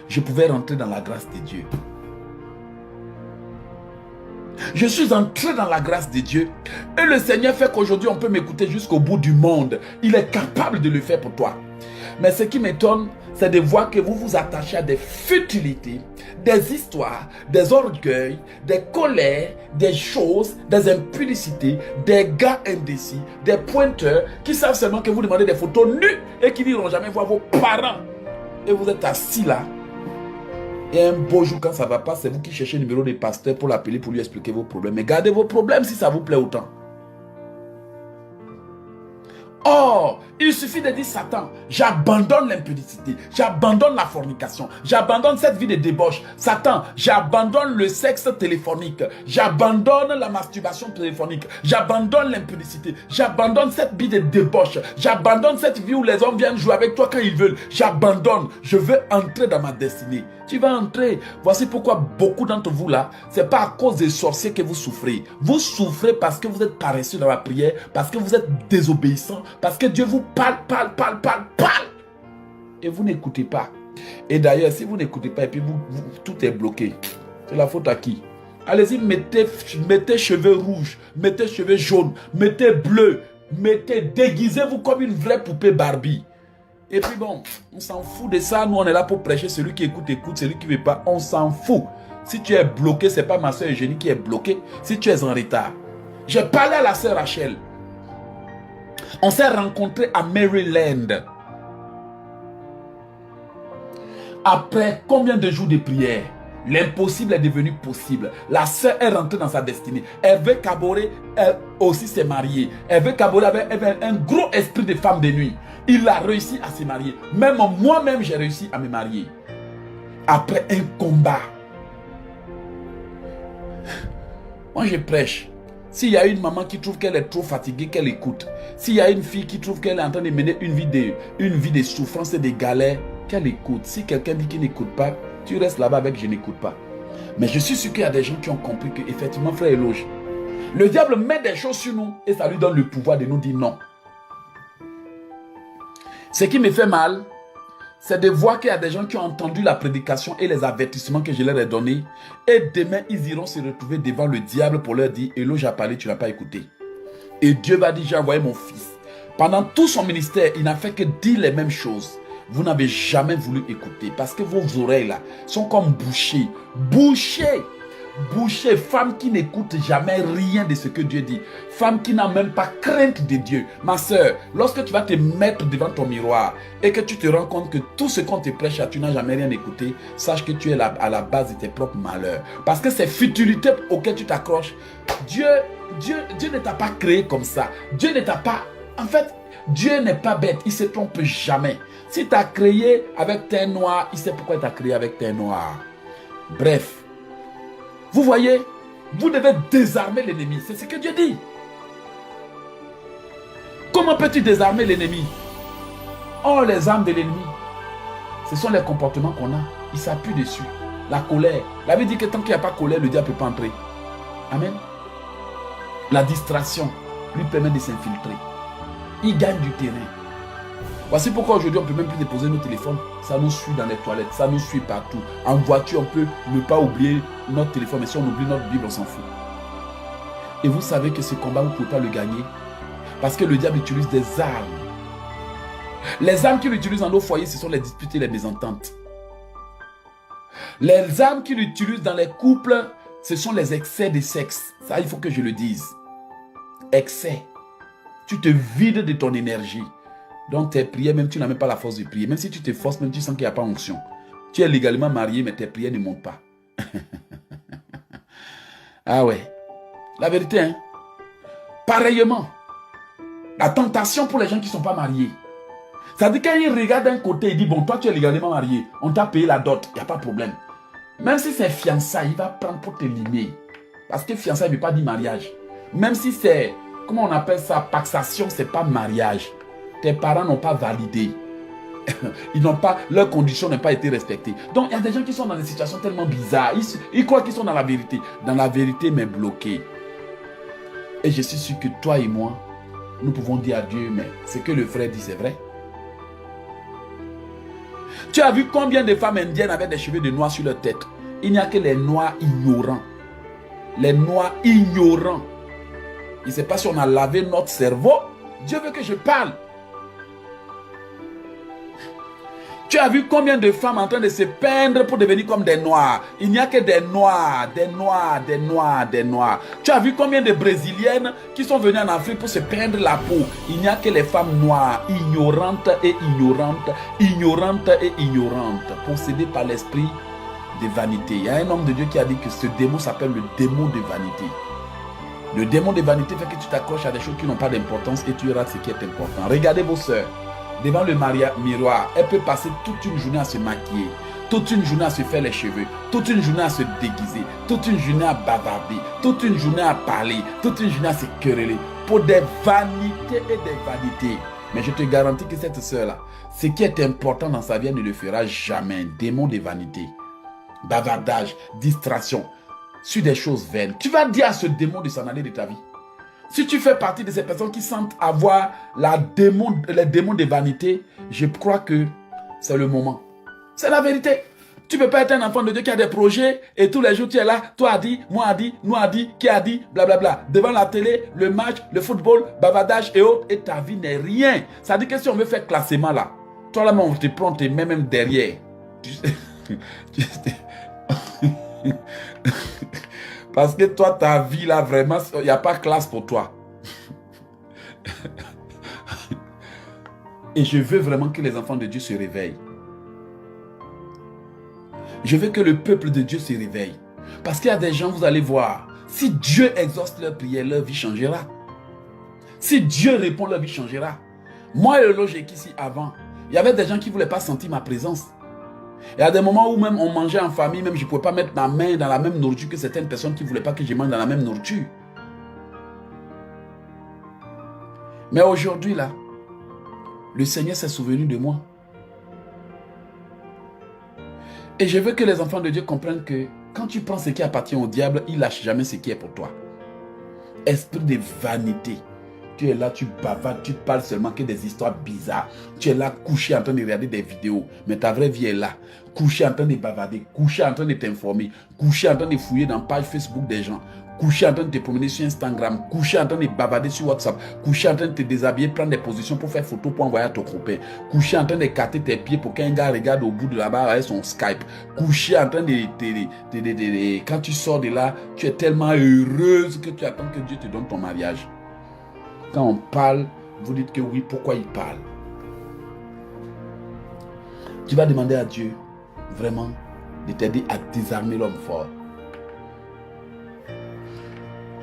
je pouvais rentrer dans la grâce de Dieu. Je suis entré dans la grâce de Dieu. Et le Seigneur fait qu'aujourd'hui, on peut m'écouter jusqu'au bout du monde. Il est capable de le faire pour toi. Mais ce qui m'étonne, c'est de voir que vous vous attachez à des futilités, des histoires, des orgueils, des colères, des choses, des impudicités, des gars indécis, des pointeurs qui savent seulement que vous demandez des photos nues et qui n'iront jamais voir vos parents. Et vous êtes assis là. Et un beau jour, quand ça ne va pas, c'est vous qui cherchez le numéro des pasteurs pour l'appeler, pour lui expliquer vos problèmes. Mais gardez vos problèmes si ça vous plaît autant. Or, il suffit de dire Satan, j'abandonne l'impudicité, j'abandonne la fornication, j'abandonne cette vie de débauche. Satan, j'abandonne le sexe téléphonique, j'abandonne la masturbation téléphonique, j'abandonne l'impudicité, j'abandonne cette vie de débauche, j'abandonne cette vie où les hommes viennent jouer avec toi quand ils veulent. J'abandonne, je veux entrer dans ma destinée. Tu vas entrer. Voici pourquoi beaucoup d'entre vous là, ce n'est pas à cause des sorciers que vous souffrez. Vous souffrez parce que vous êtes paresseux dans la prière, parce que vous êtes désobéissant, parce que Dieu vous parle. Et vous n'écoutez pas. Et d'ailleurs, si vous n'écoutez pas et puis tout est bloqué, C'est la faute à qui? Allez-y, mettez cheveux rouges, mettez cheveux jaunes, mettez bleus, déguisez-vous comme une vraie poupée Barbie. Et puis bon, on s'en fout de ça. Nous, on est là pour prêcher. Celui qui écoute, écoute. Celui qui ne veut pas, on s'en fout. Si tu es bloqué, ce n'est pas ma soeur Eugénie qui est bloquée. Si tu es en retard. J'ai parlé à la soeur Rachel. On s'est rencontrés à Maryland. Après combien de jours de prière? L'impossible est devenu possible. La sœur est rentrée dans sa destinée. Hervé Kaboré, elle aussi s'est mariée. Hervé Kaboré avait un gros esprit de femme de nuit. Il a réussi à se marier. Même moi-même, j'ai réussi à me marier. Après un combat. Moi, je prêche. S'il y a une maman qui trouve qu'elle est trop fatiguée, qu'elle écoute. S'il y a une fille qui trouve qu'elle est en train de mener une vie de souffrance et de galère, qu'elle écoute. Si quelqu'un dit qu'il n'écoute pas, tu restes là-bas avec je n'écoute pas. Mais je suis sûr qu'il y a des gens qui ont compris qu'effectivement, frère Éloge, le diable met des choses sur nous et ça lui donne le pouvoir de nous dire non. Ce qui me fait mal, c'est de voir qu'il y a des gens qui ont entendu la prédication et les avertissements que je leur ai donnés. Et demain, ils iront se retrouver devant le diable pour leur dire « Éloge a parlé, tu n'as pas écouté. » Et Dieu va dire « J'ai envoyé mon fils. » Pendant tout son ministère, il n'a fait que dire les mêmes choses. Vous n'avez jamais voulu écouter parce que vos oreilles là sont comme bouchées. Bouchées. Bouchées. Femme qui n'écoute jamais rien de ce que Dieu dit. Femme qui n'a même pas crainte de Dieu. Ma soeur, lorsque tu vas te mettre devant ton miroir et que tu te rends compte que tout ce qu'on te prêche, tu n'as jamais rien écouté, sache que tu es à la base de tes propres malheurs. Parce que ces futilités auxquelles tu t'accroches, Dieu ne t'a pas créé comme ça. Dieu ne t'a pas... En fait, Dieu n'est pas bête. Il ne se trompe jamais. Si tu as créé avec teint noir, il sait pourquoi il t'a créé avec teint noir. Bref. Vous voyez, vous devez désarmer l'ennemi. C'est ce que Dieu dit. Comment peux-tu désarmer l'ennemi? Oh, les armes de l'ennemi. Ce sont les comportements qu'on a. Il s'appuie dessus. La colère. La Bible dit que tant qu'il n'y a pas de colère, le diable ne peut pas entrer. Amen. La distraction lui permet de s'infiltrer. Il gagne du terrain. Voici pourquoi aujourd'hui on ne peut même plus déposer nos téléphones. Ça nous suit dans les toilettes, ça nous suit partout. En voiture, on peut ne pas oublier notre téléphone, mais si on oublie notre Bible, on s'en fout. Et vous savez que ce combat, vous ne pouvez pas le gagner. Parce que le diable utilise des armes. Les armes qu'il utilise dans nos foyers, ce sont les disputes et les mésententes. Les armes qu'il utilise dans les couples, ce sont les excès de sexe. Ça, il faut que je le dise. Excès. Tu te vides de ton énergie. Donc tes prières, même tu n'as même pas la force de prier. Même si tu te forces, même tu sens qu'il n'y a pas onction. Tu es légalement marié, mais tes prières ne montent pas. Ah ouais. La vérité, hein. Pareillement, la tentation pour les gens qui ne sont pas mariés. Ça dit quand il regarde d'un côté, il dit, bon, toi tu es légalement marié, on t'a payé la dot, il n'y a pas de problème. Même si c'est fiançailles, il va prendre pour te limer. Parce que fiançailles ne veut pas dire mariage. Même si c'est, comment on appelle ça, paxation, ce n'est pas mariage. Tes parents n'ont pas validé. Ils n'ont pas, leurs conditions n'ont pas été respectées. Donc, il y a des gens qui sont dans des situations tellement bizarres. Ils croient qu'ils sont dans la vérité. Dans la vérité, mais bloqués. Et je suis sûr que toi et moi, nous pouvons dire à Dieu, mais ce que le frère dit, c'est vrai. Tu as vu combien de femmes indiennes avaient des cheveux de noir sur leur tête? Il n'y a que les noirs ignorants. Les noirs ignorants. Il ne sait pas si on a lavé notre cerveau. Dieu veut que je parle. Tu as vu combien de femmes en train de se peindre pour devenir comme des noirs? Il n'y a que des noirs, des noirs, des noirs, des noirs. Tu as vu combien de brésiliennes qui sont venues en Afrique pour se peindre la peau? Il n'y a que les femmes noires, ignorantes et ignorantes, ignorantes et ignorantes, possédées par l'esprit de vanité. Il y a un homme de Dieu qui a dit que ce démon s'appelle le démon de vanité. Le démon de vanité fait que tu t'accroches à des choses qui n'ont pas d'importance et tu rates ce qui est important. Regardez vos sœurs. Devant le miroir, elle peut passer toute une journée à se maquiller, toute une journée à se faire les cheveux, toute une journée à se déguiser, toute une journée à bavarder, toute une journée à parler, toute une journée à se quereller, pour des vanités et des vanités. Mais je te garantis que cette sœur-là, ce qui est important dans sa vie, elle ne le fera jamais. Démon de vanité, bavardage, distraction, sur des choses vaines. Tu vas dire à ce démon de s'en aller de ta vie. Si tu fais partie de ces personnes qui sentent avoir les démons de vanité, je crois que c'est le moment. C'est la vérité. Tu ne peux pas être un enfant de Dieu qui a des projets et tous les jours tu es là, toi a dit, moi a dit, nous a dit, qui a dit, blablabla. Devant la télé, le match, le football, bavardage et autres, et ta vie n'est rien. Ça dit que si on veut faire classement là, toi là, on te prend, on te met même derrière. Parce que toi, ta vie là, vraiment, il n'y a pas classe pour toi. Et je veux vraiment que les enfants de Dieu se réveillent. Je veux que le peuple de Dieu se réveille. Parce qu'il y a des gens, vous allez voir, si Dieu exauce leur prière, leur vie changera. Si Dieu répond, leur vie changera. Moi et le logique ici avant, il y avait des gens qui ne voulaient pas sentir ma présence. Il y a des moments où même on mangeait en famille, même je ne pouvais pas mettre ma main dans la même nourriture que certaines personnes qui ne voulaient pas que je mange dans la même nourriture. Mais aujourd'hui là, le Seigneur s'est souvenu de moi. Et je veux que les enfants de Dieu comprennent que quand tu prends ce qui appartient au diable, il ne lâche jamais ce qui est pour toi. Esprit de vanité. Tu es là, tu bavardes, tu parles seulement que des histoires bizarres. Tu es là couché en train de regarder des vidéos. Mais ta vraie vie est là. Couché en train de bavarder, couché en train de t'informer, couché en train de fouiller dans la page Facebook des gens, couché en train de te promener sur Instagram, couché en train de bavarder sur WhatsApp, couché en train de te déshabiller, prendre des positions pour faire photo pour envoyer à ton copain, couché en train de écarter tes pieds pour qu'un gars regarde au bout de là-bas avec son Skype, couché en train de quand tu sors de là, tu es tellement heureuse que tu attends que Dieu te donne ton mariage. Quand on parle, vous dites que oui, pourquoi il parle? Tu vas demander à Dieu vraiment de t'aider à désarmer l'homme fort.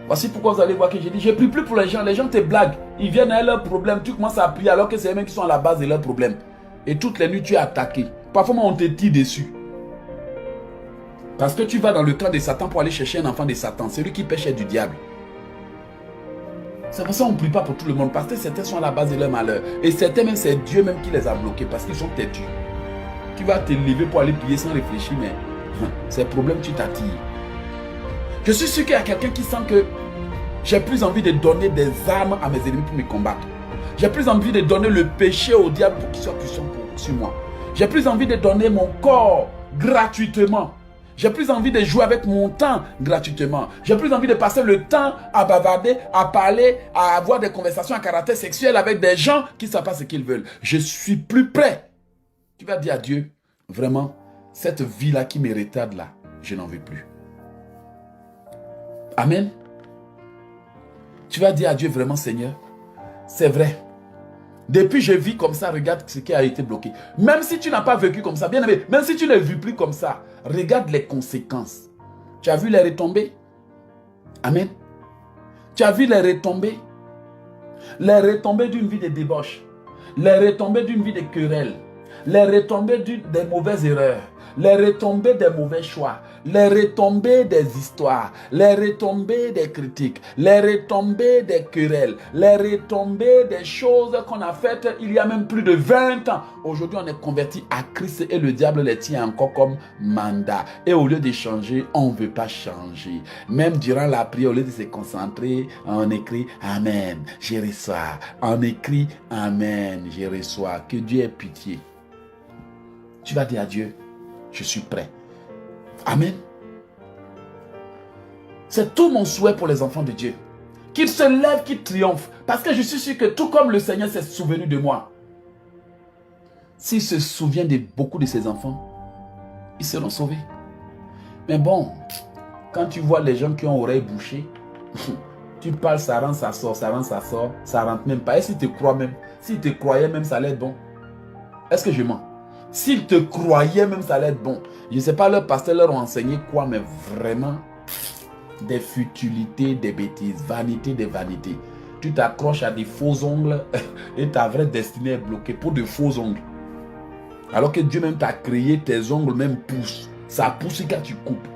Voici pourquoi vous allez voir que j'ai dit, je ne prie plus pour les gens te blaguent, ils viennent à leurs problèmes, tu commences à prier alors que c'est eux-mêmes qui sont à la base de leurs problèmes. Et toutes les nuits tu es attaqué. Parfois on te tire dessus. Parce que tu vas dans le camp de Satan pour aller chercher un enfant de Satan, celui qui pêche du diable. C'est pour ça qu'on ne prie pas pour tout le monde, parce que certains sont à la base de leur malheur. Et certains même, c'est Dieu même qui les a bloqués, parce qu'ils sont têtus. Tu vas te lever pour aller prier sans réfléchir, mais ces problèmes, tu t'attires. Je suis sûr qu'il y a quelqu'un qui sent que j'ai plus envie de donner des armes à mes ennemis pour me combattre. J'ai plus envie de donner le péché au diable pour qu'il soit puissant sur moi. J'ai plus envie de donner mon corps gratuitement. J'ai plus envie de jouer avec mon temps gratuitement. J'ai plus envie de passer le temps à bavarder, à parler, à avoir des conversations à caractère sexuel avec des gens qui ne savent pas ce qu'ils veulent. Je suis plus prêt. Tu vas dire à Dieu, vraiment, cette vie-là qui me retarde là, je n'en veux plus. Amen. Tu vas dire à Dieu, vraiment, Seigneur, c'est vrai. Depuis je vis comme ça, regarde ce qui a été bloqué. Même si tu n'as pas vécu comme ça, bien aimé, même si tu ne vis plus comme ça, regarde les conséquences. Tu as vu les retombées? Amen. Tu as vu les retombées? Les retombées d'une vie de débauche. Les retombées d'une vie de querelle. Les retombées des mauvaises erreurs. Les retombées des mauvais choix. Les retombées des histoires. Les retombées des critiques. Les retombées des querelles. Les retombées des choses qu'on a faites il y a même plus de 20 ans. Aujourd'hui, on est converti à Christ et le diable les tient encore comme mandat. Et au lieu de changer, on ne veut pas changer. Même durant la prière, au lieu de se concentrer, on écrit Amen, je reçois. On écrit Amen, je reçois. Que Dieu ait pitié. Tu vas dire à Dieu, je suis prêt. Amen. C'est tout mon souhait pour les enfants de Dieu. Qu'ils se lèvent, qu'ils triomphent. Parce que je suis sûr que tout comme le Seigneur s'est souvenu de moi, s'il se souvient de beaucoup de ses enfants, ils seront sauvés. Mais bon, quand tu vois les gens qui ont oreilles bouchées, tu parles, ça rentre, ça sort, ça rentre, ça sort, ça rentre même pas. Et s'ils te croient même, s'ils te croyaient même, ça allait être bon. Est-ce que je mens? S'ils te croyaient même, ça allait être bon. Je ne sais pas, leurs pasteurs leur ont enseigné quoi, mais vraiment, des futilités, des bêtises, vanité des vanités. Tu t'accroches à des faux ongles et ta vraie destinée est bloquée pour de faux ongles. Alors que Dieu même t'a créé, tes ongles même poussent. Ça pousse quand tu coupes.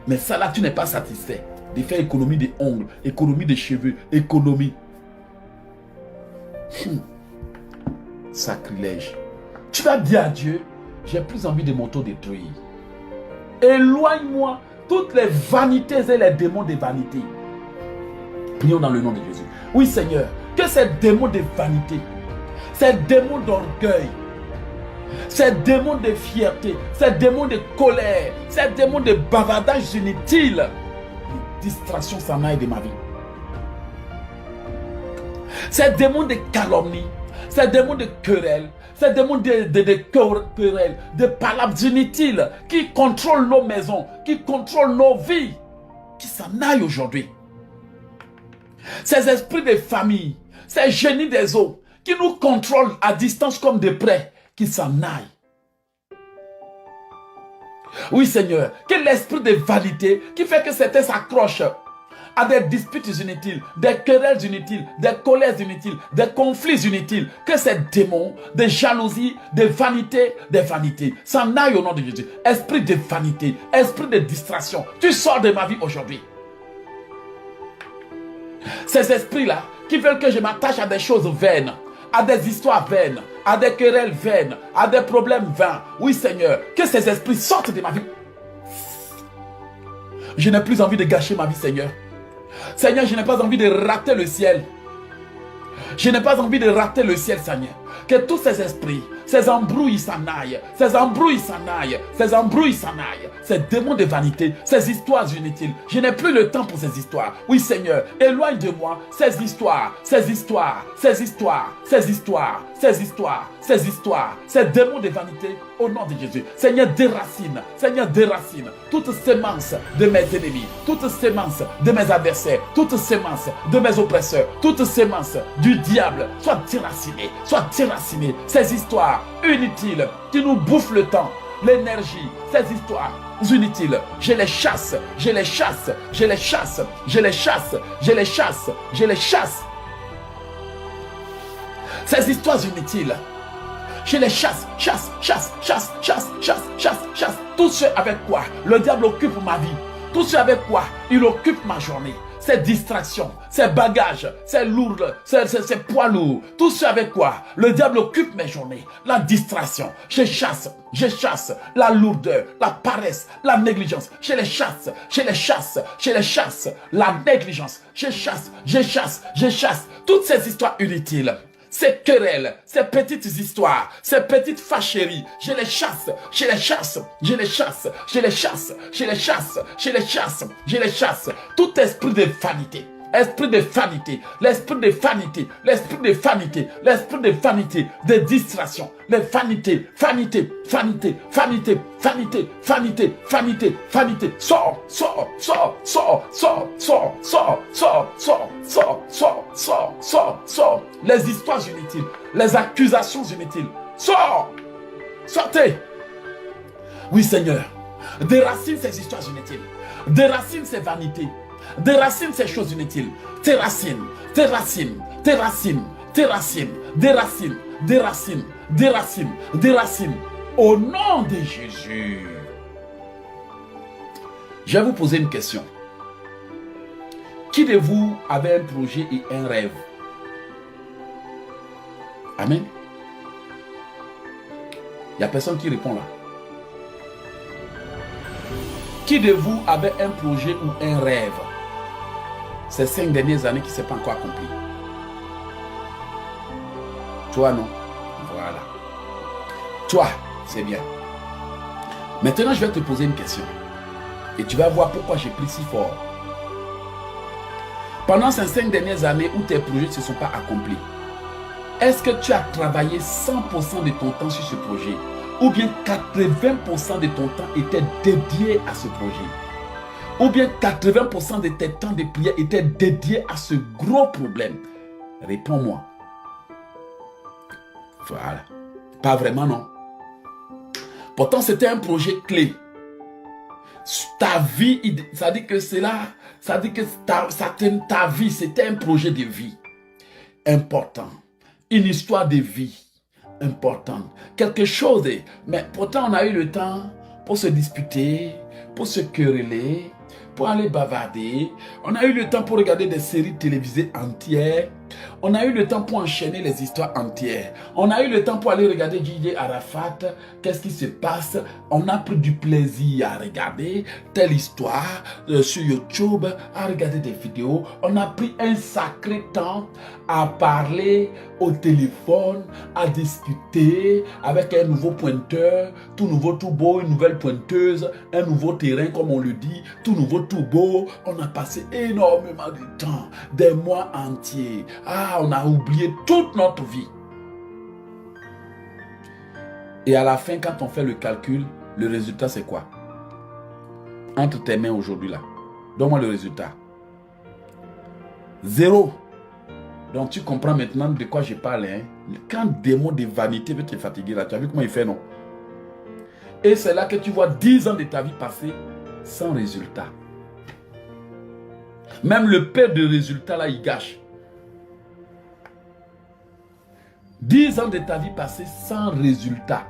Mais ça là, tu n'es pas satisfait de faire économie des ongles, économie des cheveux, économie. Sacrilège. Tu vas dire à Dieu, j'ai plus envie de m'auto-détruire. Éloigne-moi toutes les vanités et les démons de vanité. Prions dans le nom de Jésus. Oui Seigneur, que ces démons de vanité, ces démons d'orgueil, ces démons de fierté, ces démons de colère, ces démons de bavardage inutile, de distraction s'en aille de ma vie. Ces démons de calomnie, ces démons de querelle, ces démons de querelle, de palabres inutiles qui contrôlent nos maisons, qui contrôlent nos vies, qui s'en aillent aujourd'hui. Ces esprits de famille, ces génies des eaux, qui nous contrôlent à distance comme de près, qui s'en aillent. Oui Seigneur, que l'esprit de vanité qui fait que certains s'accrochent à des disputes inutiles, des querelles inutiles, des colères inutiles, des conflits inutiles, que ces démons de jalousie, de vanité, s'en aillent au nom de Jésus. Esprit de vanité, esprit de distraction, tu sors de ma vie aujourd'hui. Ces esprits-là qui veulent que je m'attache à des choses vaines, à des histoires vaines, à des querelles vaines, à des problèmes vains. Oui Seigneur, que ces esprits sortent de ma vie. Je n'ai plus envie de gâcher ma vie Seigneur. Seigneur, je n'ai pas envie de rater le ciel. Je n'ai pas envie de rater le ciel Seigneur. Que tous ces esprits, ces embrouilles s'en aillent, ces embrouilles s'en aillent, ces embrouilles s'en aillent, ces démons de vanité, ces histoires inutiles. Je n'ai plus le temps pour ces histoires. Oui Seigneur, éloigne de moi ces histoires, ces histoires, ces histoires, ces histoires, ces histoires, ces histoires, ces démons de vanité au nom de Jésus. Seigneur, déracine toute sémence de mes ennemis, toute sémence de mes adversaires, toute sémence de mes oppresseurs, toute sémence du diable, soit déracinée, ces histoires inutiles qui nous bouffent le temps, l'énergie, ces histoires inutiles, je les chasse, je les chasse, je les chasse, je les chasse, je les chasse, je les chasse. Ces histoires inutiles, je les chasse. Tout ce avec quoi le diable occupe ma vie, tout ce avec quoi il occupe ma journée, ces distractions, ces bagages, ces lourds, ces poids lourds, tout ce avec quoi le diable occupe mes journées, la distraction, je chasse la lourdeur, la paresse, la négligence, je les chasse, la négligence, je chasse toutes ces histoires inutiles. Ces querelles, ces petites histoires, ces petites fâcheries, je les chasse. Tout esprit de vanité, de distraction, les vanité, sors. Les histoires inutiles, les accusations inutiles, sortez. Oui Seigneur, déracine ces histoires inutiles, déracine ces vanités, déracine ces choses inutiles, déracine. Au nom de Jésus. Je vais vous poser une question. Qui de vous avait un projet et un rêve? Amen. Il n'y a personne qui répond là. Qui de vous avait un projet ou un rêve ces 5 dernières années qui ne s'est pas encore accompli? Toi, non? Voilà. Toi, c'est bien. Maintenant, je vais te poser une question. Et tu vas voir pourquoi j'ai pris si fort. Pendant ces 5 dernières années où tes projets ne se sont pas accomplis, est-ce que tu as travaillé 100% de ton temps sur ce projet? Ou bien 80% de ton temps était dédié à ce projet? Ou bien 80% de tes temps de prière étaient dédiés à ce gros problème? Réponds-moi. Voilà. Pas vraiment, non. Pourtant, c'était un projet clé. Ta vie, ça dit que c'est là, ça dit que ta vie, c'était un projet de vie important. Une histoire de vie importante. Quelque chose, mais pourtant on a eu le temps pour se disputer, pour se quereller, pour aller bavarder. On a eu le temps pour regarder des séries télévisées entières. On a eu le temps pour enchaîner les histoires entières. On a eu le temps pour aller regarder J.J. Arafat. Qu'est-ce qui se passe? On a pris du plaisir à regarder telle histoire sur YouTube, à regarder des vidéos. On a pris un sacré temps à parler au téléphone, à discuter avec un nouveau pointeur, tout nouveau, tout beau, une nouvelle pointeuse, un nouveau terrain comme on le dit, tout nouveau, tout beau. On a passé énormément de temps, des mois entiers. Ah, on a oublié toute notre vie. Et à la fin, quand on fait le calcul, le résultat c'est quoi? Entre tes mains aujourd'hui là, donne-moi le résultat. 0. Donc tu comprends maintenant de quoi je parle. Hein? Quand démon de vanité veut te fatiguer là, tu as vu comment il fait, non? Et c'est là que tu vois 10 ans de ta vie passer sans résultat. Même le peu de résultats là, il gâche. 10 ans de ta vie passée sans résultat.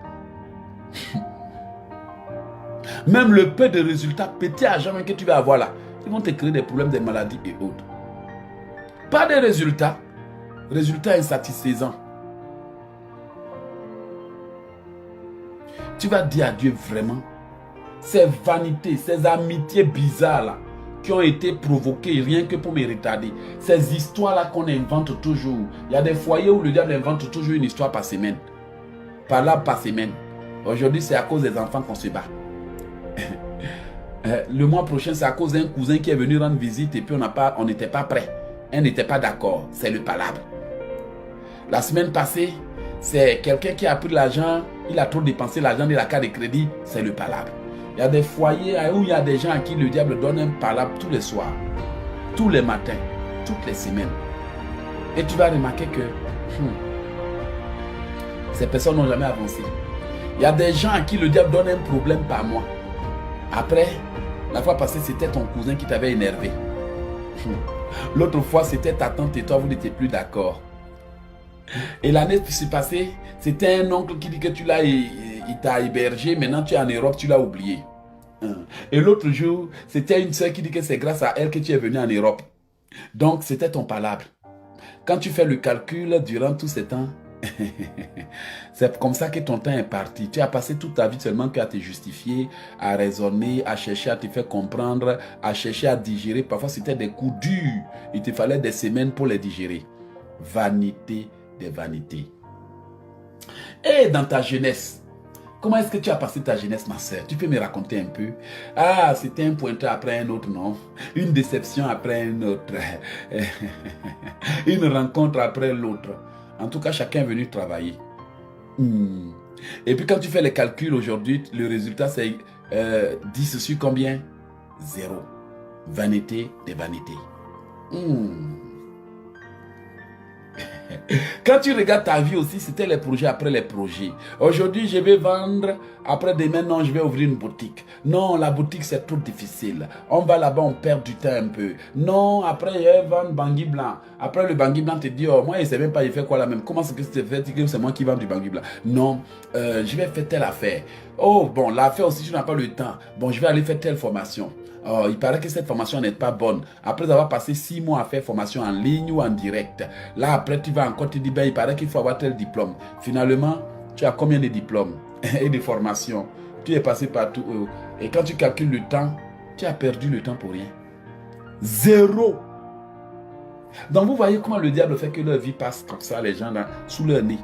Même le peu de résultats, petit argent que tu vas avoir là, ils vont te créer des problèmes, des maladies et autres. Pas de résultats. Résultats insatisfaisants. Tu vas dire à Dieu vraiment, ces vanités, ces amitiés bizarres là, qui ont été provoquées rien que pour me retarder. Ces histoires-là qu'on invente toujours. Il y a des foyers où le diable invente toujours une histoire par semaine. Par là, par semaine. Aujourd'hui, c'est à cause des enfants qu'on se bat. Le mois prochain, c'est à cause d'un cousin qui est venu rendre visite et puis on n'était pas prêt. Elle n'était pas d'accord. C'est le palabre. La semaine passée, c'est quelqu'un qui a pris l'argent, il a trop dépensé l'argent de la carte de crédit. C'est le palabre. Il y a des foyers où il y a des gens à qui le diable donne un palabre tous les soirs, tous les matins, toutes les semaines. Et tu vas remarquer que ces personnes n'ont jamais avancé. Il y a des gens à qui le diable donne un problème par mois. Après, la fois passée, c'était ton cousin qui t'avait énervé. L'autre fois, c'était ta tante et toi, vous n'étiez plus d'accord. Et l'année qui s'est passée, c'était un oncle qui dit que tu l'as, il t'a hébergé, maintenant tu es en Europe, tu l'as oublié. Et l'autre jour, c'était une soeur qui dit que c'est grâce à elle que tu es venu en Europe. Donc, c'était ton palabre. Quand tu fais le calcul durant tout ce temps, c'est comme ça que ton temps est parti. Tu as passé toute ta vie seulement qu'à te justifier, à raisonner, à chercher à te faire comprendre, à chercher à digérer. Parfois, c'était des coups durs. Il te fallait des semaines pour les digérer. Vanité des vanités. Et dans ta jeunesse, comment est-ce que tu as passé ta jeunesse, ma soeur? Tu peux me raconter un peu? Ah, c'était un pointeur après un autre, non? Une déception après un autre. Une rencontre après l'autre. En tout cas, chacun est venu travailler. Et puis quand tu fais les calculs aujourd'hui, le résultat c'est 10 sur combien? 0. Vanité des vanités. Quand tu regardes ta vie aussi, c'était les projets après les projets. Aujourd'hui, je vais vendre. Après demain, non, je vais ouvrir une boutique. Non, la boutique, c'est trop difficile. On va là-bas, on perd du temps un peu. Non, après, je vais vendre Bangui Blanc. Après, le Bangui Blanc te dit, oh, moi, je ne sais même pas, il fait quoi là même. Comment c'est que c'est moi qui vends du Bangui Blanc? Non, je vais faire telle affaire. Oh, bon, l'affaire aussi, tu n'as pas le temps. Bon, je vais aller faire telle formation. Oh, il paraît que cette formation n'est pas bonne. Après avoir passé 6 mois à faire formation en ligne ou en direct. Là, après, tu vas encore te dire, ben, il paraît qu'il faut avoir tel diplôme. Finalement, tu as combien de diplômes et de formations? Tu es passé partout. Et quand tu calcules le temps, tu as perdu le temps pour rien. 0. Donc, vous voyez comment le diable fait que leur vie passe comme ça, les gens là, sous leur nez.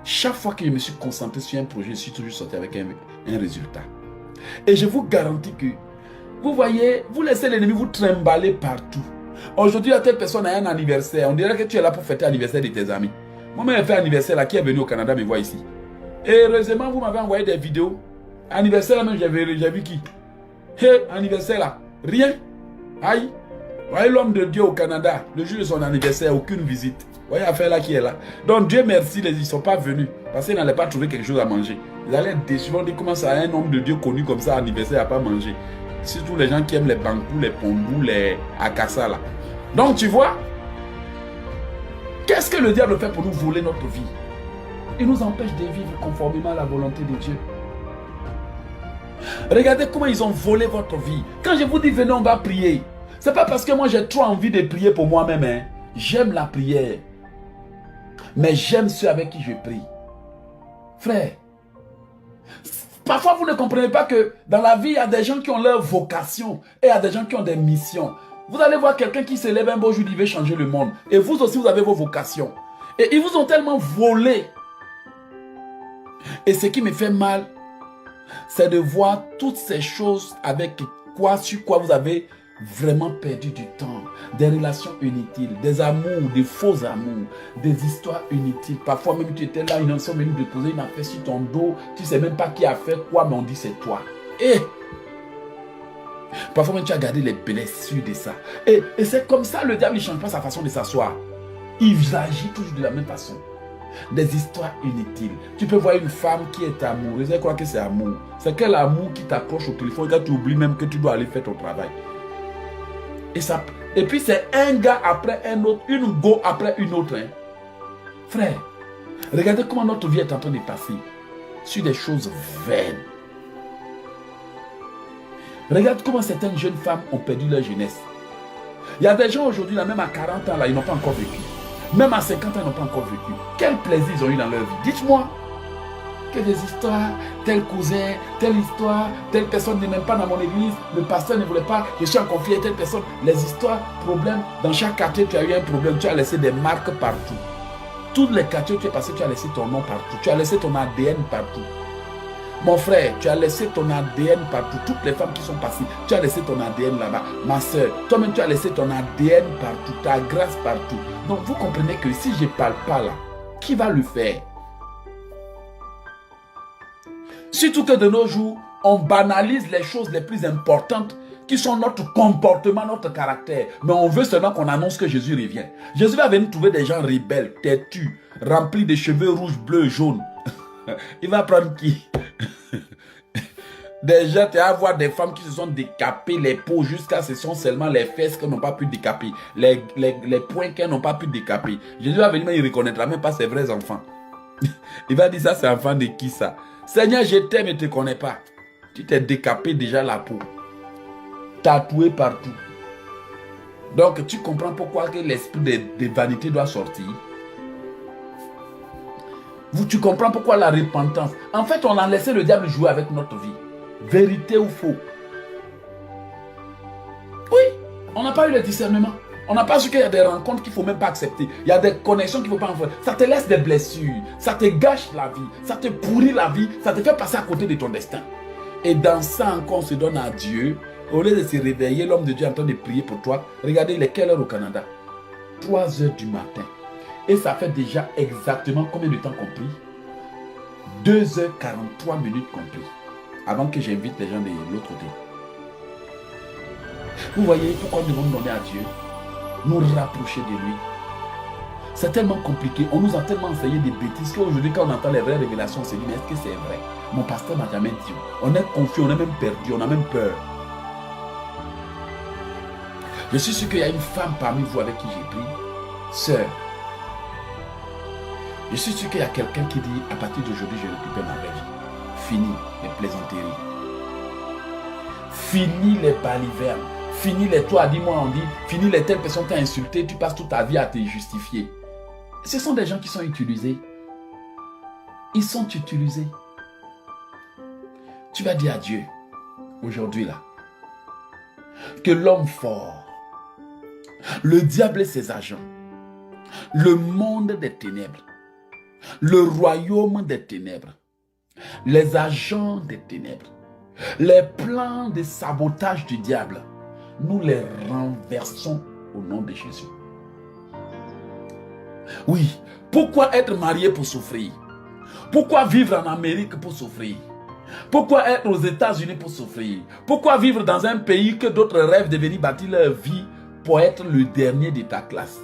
Chaque fois que je me suis concentré sur un projet, je suis toujours sorti avec un résultat. Et je vous garantis que vous voyez, vous laissez l'ennemi vous trimballer partout. Aujourd'hui, telle personne a un anniversaire. On dirait que tu es là pour fêter l'anniversaire de tes amis. Moi-même, j'ai fait anniversaire là, qui est venu au Canada me voir ici. Et heureusement, vous m'avez envoyé des vidéos. Anniversaire là, même, j'ai vu qui? Hé, anniversaire là, rien. Aïe. Voyez l'homme de Dieu au Canada, le jour de son anniversaire, aucune visite. Voyez l'affaire là qui est là. Donc Dieu merci, ils ne sont pas venus. Parce qu'ils n'allaient pas trouver quelque chose à manger. Ils allaient être déçus. Ils vont dire comment ça, un homme de Dieu connu comme ça, anniversaire, n'a pas mangé. Surtout les gens qui aiment les bangous, les pondous, les akassa là. Donc tu vois, qu'est-ce que le diable fait pour nous voler notre vie? Il nous empêche de vivre conformément à la volonté de Dieu. Regardez comment ils ont volé votre vie. Quand je vous dis venez on va prier, c'est pas parce que moi j'ai trop envie de prier pour moi-même. Hein. J'aime la prière. Mais j'aime ceux avec qui je prie. Frère, parfois vous ne comprenez pas que dans la vie, il y a des gens qui ont leur vocation et il y a des gens qui ont des missions. Vous allez voir quelqu'un qui se lève un beau jour, il veut changer le monde. Et vous aussi, vous avez vos vocations. Et ils vous ont tellement volé. Et ce qui me fait mal, c'est de voir toutes ces choses avec sur quoi vous avez vraiment perdu du temps. Des relations inutiles, des amours, des faux amours, des histoires inutiles. Parfois même tu étais là, ils sont venus de poser une affaire sur ton dos. Tu ne sais même pas qui a fait quoi, mais on dit c'est toi. Et parfois même tu as gardé les blessures de ça. Et c'est comme ça, le diable ne change pas sa façon de s'asseoir. Il agit toujours de la même façon. Des histoires inutiles. Tu peux voir une femme qui est amoureuse, elle croit que c'est amour. C'est quel amour qui t'approche au téléphone, quand tu oublies même que tu dois aller faire ton travail. Et puis c'est un gars après un autre, une go après une autre. Hein. Frère, regardez comment notre vie est en train de passer sur des choses vaines. Regarde comment certaines jeunes femmes ont perdu leur jeunesse. Il y a des gens aujourd'hui, là, même à 40 ans, là, ils n'ont pas encore vécu. Même à 50 ans, ils n'ont pas encore vécu. Quel plaisir ils ont eu dans leur vie. Dites-moi que des histoires, tel cousin, telle histoire, telle personne n'est même pas dans mon église, le pasteur ne voulait pas, je suis en conflit avec telle personne. Les histoires, problèmes, dans chaque quartier, tu as eu un problème, tu as laissé des marques partout. Tous les quartiers où tu es passé, tu as laissé ton nom partout, tu as laissé ton ADN partout. Mon frère, tu as laissé ton ADN partout. Toutes les femmes qui sont passées, tu as laissé ton ADN là-bas. Ma soeur, toi-même tu as laissé ton ADN partout, ta grâce partout. Donc vous comprenez que si je ne parle pas là, qui va le faire? Surtout que de nos jours, on banalise les choses les plus importantes qui sont notre comportement, notre caractère. Mais on veut seulement qu'on annonce que Jésus revient. Jésus va venir trouver des gens rebelles, têtus, remplis de cheveux rouges, bleus, jaunes. Il va prendre qui? Des gens, tu vas voir des femmes qui se sont décapées les peaux jusqu'à ce sont seulement les fesses qu'elles n'ont pas pu décaper, les poings qu'elles n'ont pas pu décaper. Jésus va venir, mais il ne reconnaîtra même pas ses vrais enfants. Il va dire ça, c'est enfant de qui ça? Seigneur, je t'aime et ne te connais pas. Tu t'es décapé déjà la peau, tatoué partout. Donc tu comprends pourquoi que l'esprit de vanité doit sortir. Tu comprends pourquoi la repentance. En fait, on a laissé le diable jouer avec notre vie. Vérité ou faux? Oui, on n'a pas eu le discernement. On n'a pas su qu'il y a des rencontres qu'il ne faut même pas accepter. Il y a des connexions qu'il ne faut pas en faire. Ça te laisse des blessures. Ça te gâche la vie. Ça te pourrit la vie. Ça te fait passer à côté de ton destin. Et dans ça encore, on se donne à Dieu. Au lieu de se réveiller, l'homme de Dieu est en train de prier pour toi. Regardez, il est quelle heure au Canada? 3 heures du matin. Et ça fait déjà exactement combien de temps compris? 2h43 minutes compris. Avant que j'invite les gens de l'autre côté. Vous voyez pourquoi nous devons nous donner à Dieu? Nous rapprocher de lui. C'est tellement compliqué. On nous a tellement enseigné des bêtises qu'aujourd'hui, quand on entend les vraies révélations, on se dit, mais est-ce que c'est vrai? Mon pasteur m'a jamais dit. On est confus, on est même perdu, on a même peur. Je suis sûr qu'il y a une femme parmi vous avec qui j'ai pris. Sœur, je suis sûr qu'il y a quelqu'un qui dit, à partir d'aujourd'hui, je récupère ma vraie vie. Fini les plaisanteries. Fini les balivernes. Fini les toi, dis-moi, on dit. Fini les telles personnes qui t'ont insulté. Tu passes toute ta vie à te justifier. Ce sont des gens qui sont utilisés. Ils sont utilisés. Tu vas dire à Dieu, aujourd'hui là, que l'homme fort, le diable et ses agents, le monde des ténèbres, le royaume des ténèbres, les agents des ténèbres, les plans de sabotage du diable, nous les renversons au nom de Jésus. Oui, pourquoi être marié pour souffrir? Pourquoi vivre en Amérique pour souffrir? Pourquoi être aux États-Unis pour souffrir? Pourquoi vivre dans un pays que d'autres rêvent de venir bâtir leur vie pour être le dernier de ta classe?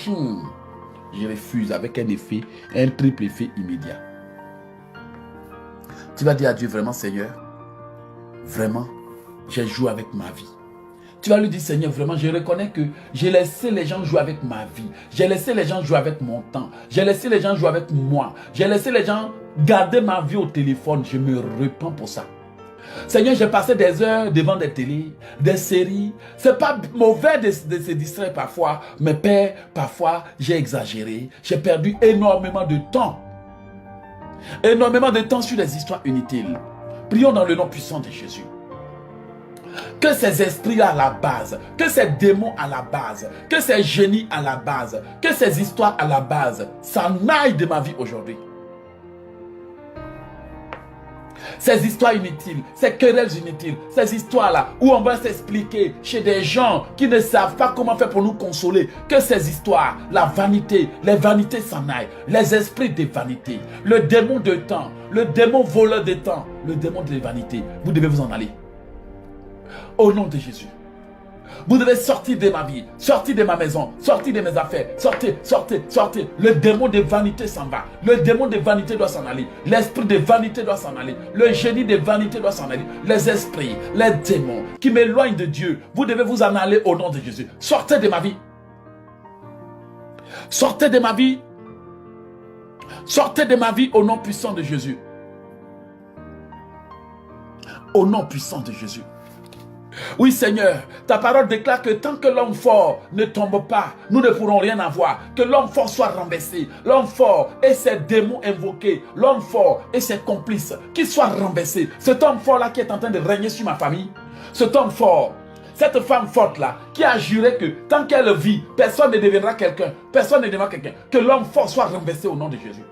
Je refuse avec un effet, un triple effet immédiat. Tu vas dire à Dieu, vraiment Seigneur, vraiment, j'ai joué avec ma vie. Tu vas lui dire, Seigneur, vraiment, je reconnais que j'ai laissé les gens jouer avec ma vie. J'ai laissé les gens jouer avec mon temps. J'ai laissé les gens jouer avec moi. J'ai laissé les gens garder ma vie au téléphone. Je me repens pour ça. Seigneur, j'ai passé des heures devant des télés, des séries. C'est pas mauvais de se distraire parfois, mais Père, parfois j'ai exagéré. J'ai perdu énormément de temps. Énormément de temps sur des histoires inutiles. Prions dans le nom puissant de Jésus. Que ces esprits à la base, que ces démons à la base, que ces génies à la base, que ces histoires à la base s'en aillent de ma vie aujourd'hui. Ces histoires inutiles, ces querelles inutiles, ces histoires-là où on va s'expliquer chez des gens qui ne savent pas comment faire pour nous consoler, que ces histoires, la vanité, les vanités s'en aillent, les esprits de vanité, le démon de temps, le démon voleur de temps, le démon de vanité, vous devez vous en aller. Au nom de Jésus. Vous devez sortir de ma vie, sortir de ma maison, sortir de mes affaires, sortez, sortez, sortez. Le démon de vanité s'en va. Le démon de vanité doit s'en aller. L'esprit de vanité doit s'en aller. Le génie de vanité doit s'en aller. Les esprits, les démons qui m'éloignent de Dieu, vous devez vous en aller au nom de Jésus. Sortez de ma vie. Sortez de ma vie. Sortez de ma vie au nom puissant de Jésus. Au nom puissant de Jésus. Oui Seigneur, ta parole déclare que tant que l'homme fort ne tombe pas, nous ne pourrons rien avoir. Que l'homme fort soit renversé. L'homme fort et ses démons invoqués. L'homme fort et ses complices qui soient renversés. Cet homme fort là qui est en train de régner sur ma famille. Cet homme fort, cette femme forte là qui a juré que tant qu'elle vit, personne ne deviendra quelqu'un. Personne ne deviendra quelqu'un. Que l'homme fort soit renversé au nom de Jésus.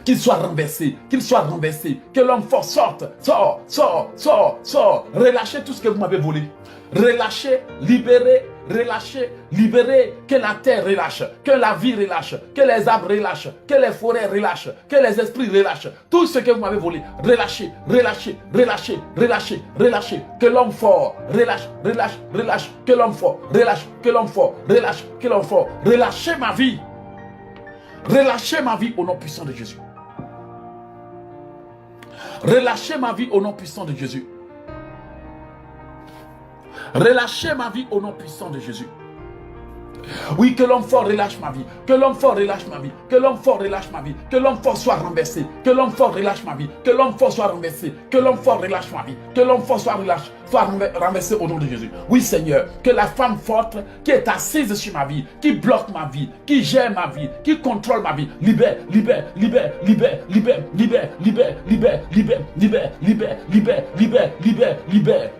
Qu'il soit renversé, que l'homme fort sorte, sort, relâchez tout ce que vous m'avez volé, relâchez, libérez, que la terre relâche, que la vie relâche, que les arbres relâchent, que les forêts relâchent, que les esprits relâchent, tout ce que vous m'avez volé, relâchez, que l'homme fort relâche, que l'homme fort relâchez ma vie. Relâchez ma vie au nom puissant de Jésus. Relâchez ma vie au nom puissant de Jésus. Relâchez ma vie au nom puissant de Jésus. Oui, que l'homme fort relâche ma vie. Que l'homme fort relâche ma vie. Que l'homme fort relâche ma vie. Que l'homme fort soit renversé. Que l'homme fort relâche ma vie. Que l'homme fort soit renversé. Que l'homme fort relâche ma vie. Que l'homme fort soit renversé au nom de Jésus. Oui, Seigneur, que la femme forte qui est assise sur ma vie, qui bloque ma vie, qui gère ma vie, qui contrôle ma vie, libère.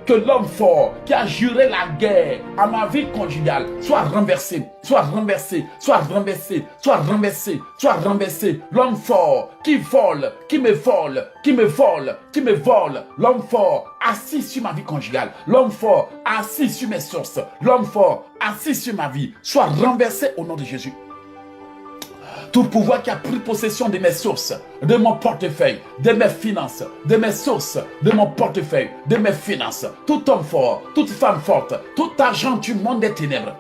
Que l'homme fort qui a juré la guerre à ma vie conjugale soit renversé. L'homme fort qui vole, qui me vole. L'homme fort assis sur ma vie conjugale. L'homme fort assis sur mes sources. L'homme fort assis sur ma vie soit renversé au nom de Jésus. Tout pouvoir qui a pris possession de mes sources, de mon portefeuille, de mes finances, de mes sources, de mon portefeuille, de mes finances. Tout homme fort, toute femme forte, tout agent du monde des ténèbres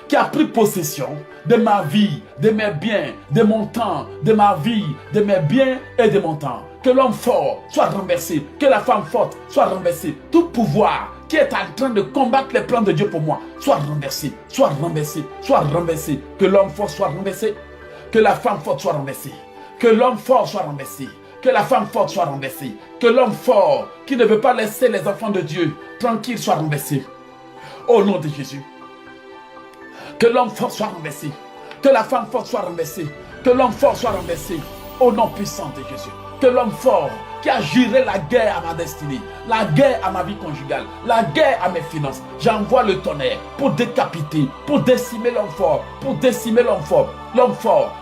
qui a pris possession de ma vie, de mes biens, de mon temps, de ma vie, de mes biens et de mon temps. Que l'homme fort soit renversé, que la femme forte soit renversée. Tout pouvoir qui est en train de combattre les plans de Dieu pour moi soit renversé. Que l'homme fort soit renversé, que la femme forte soit renversée, que l'homme fort soit renversé, que la femme forte soit renversée, que l'homme fort qui ne veut pas laisser les enfants de Dieu tranquilles soit renversé. Au nom de Jésus. Que l'homme fort soit renversé. Que la femme forte soit renversée. Que l'homme fort soit renversé. Au nom puissant de Jésus. Que l'homme fort qui a juré la guerre à ma destinée, la guerre à ma vie conjugale, la guerre à mes finances, j'envoie le tonnerre pour décapiter, pour décimer l'homme fort, L'homme fort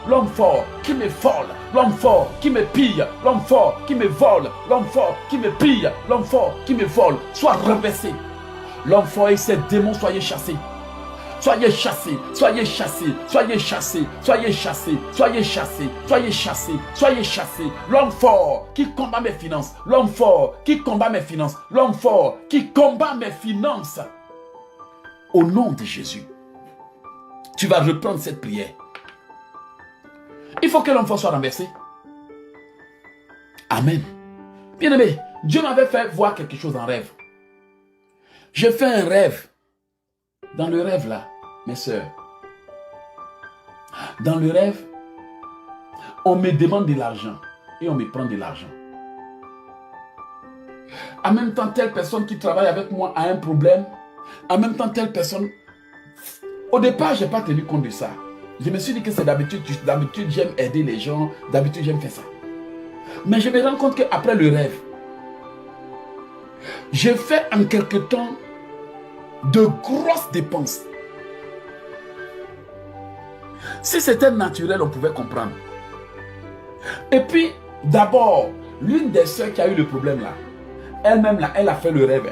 qui me vole, l'homme fort qui me pille, l'homme fort qui me vole, l'homme fort qui me pille, l'homme fort qui me vole, soit renversé. L'homme fort et ses démons, soyez chassés. Soyez chassés. L'homme fort qui combat mes finances. L'homme fort qui combat mes finances. Au nom de Jésus, tu vas reprendre cette prière. Il faut que l'homme fort soit renversé. Amen. Bien-aimé, Dieu m'avait fait voir quelque chose en rêve. J'ai fait un rêve. Dans le rêve là, mes sœurs, dans le rêve, on me demande de l'argent et on me prend de l'argent. En même temps, telle personne qui travaille avec moi a un problème. En même temps, telle personne... Au départ, je n'ai pas tenu compte de ça. Je me suis dit que c'est d'habitude. D'habitude, j'aime aider les gens. D'habitude, j'aime faire ça. Mais je me rends compte qu'après le rêve, j'ai fait en quelque temps de grosses dépenses. Si c'était naturel, on pouvait comprendre. Et puis, d'abord, l'une des soeurs qui a eu le problème là, elle-même là, elle a fait le rêve.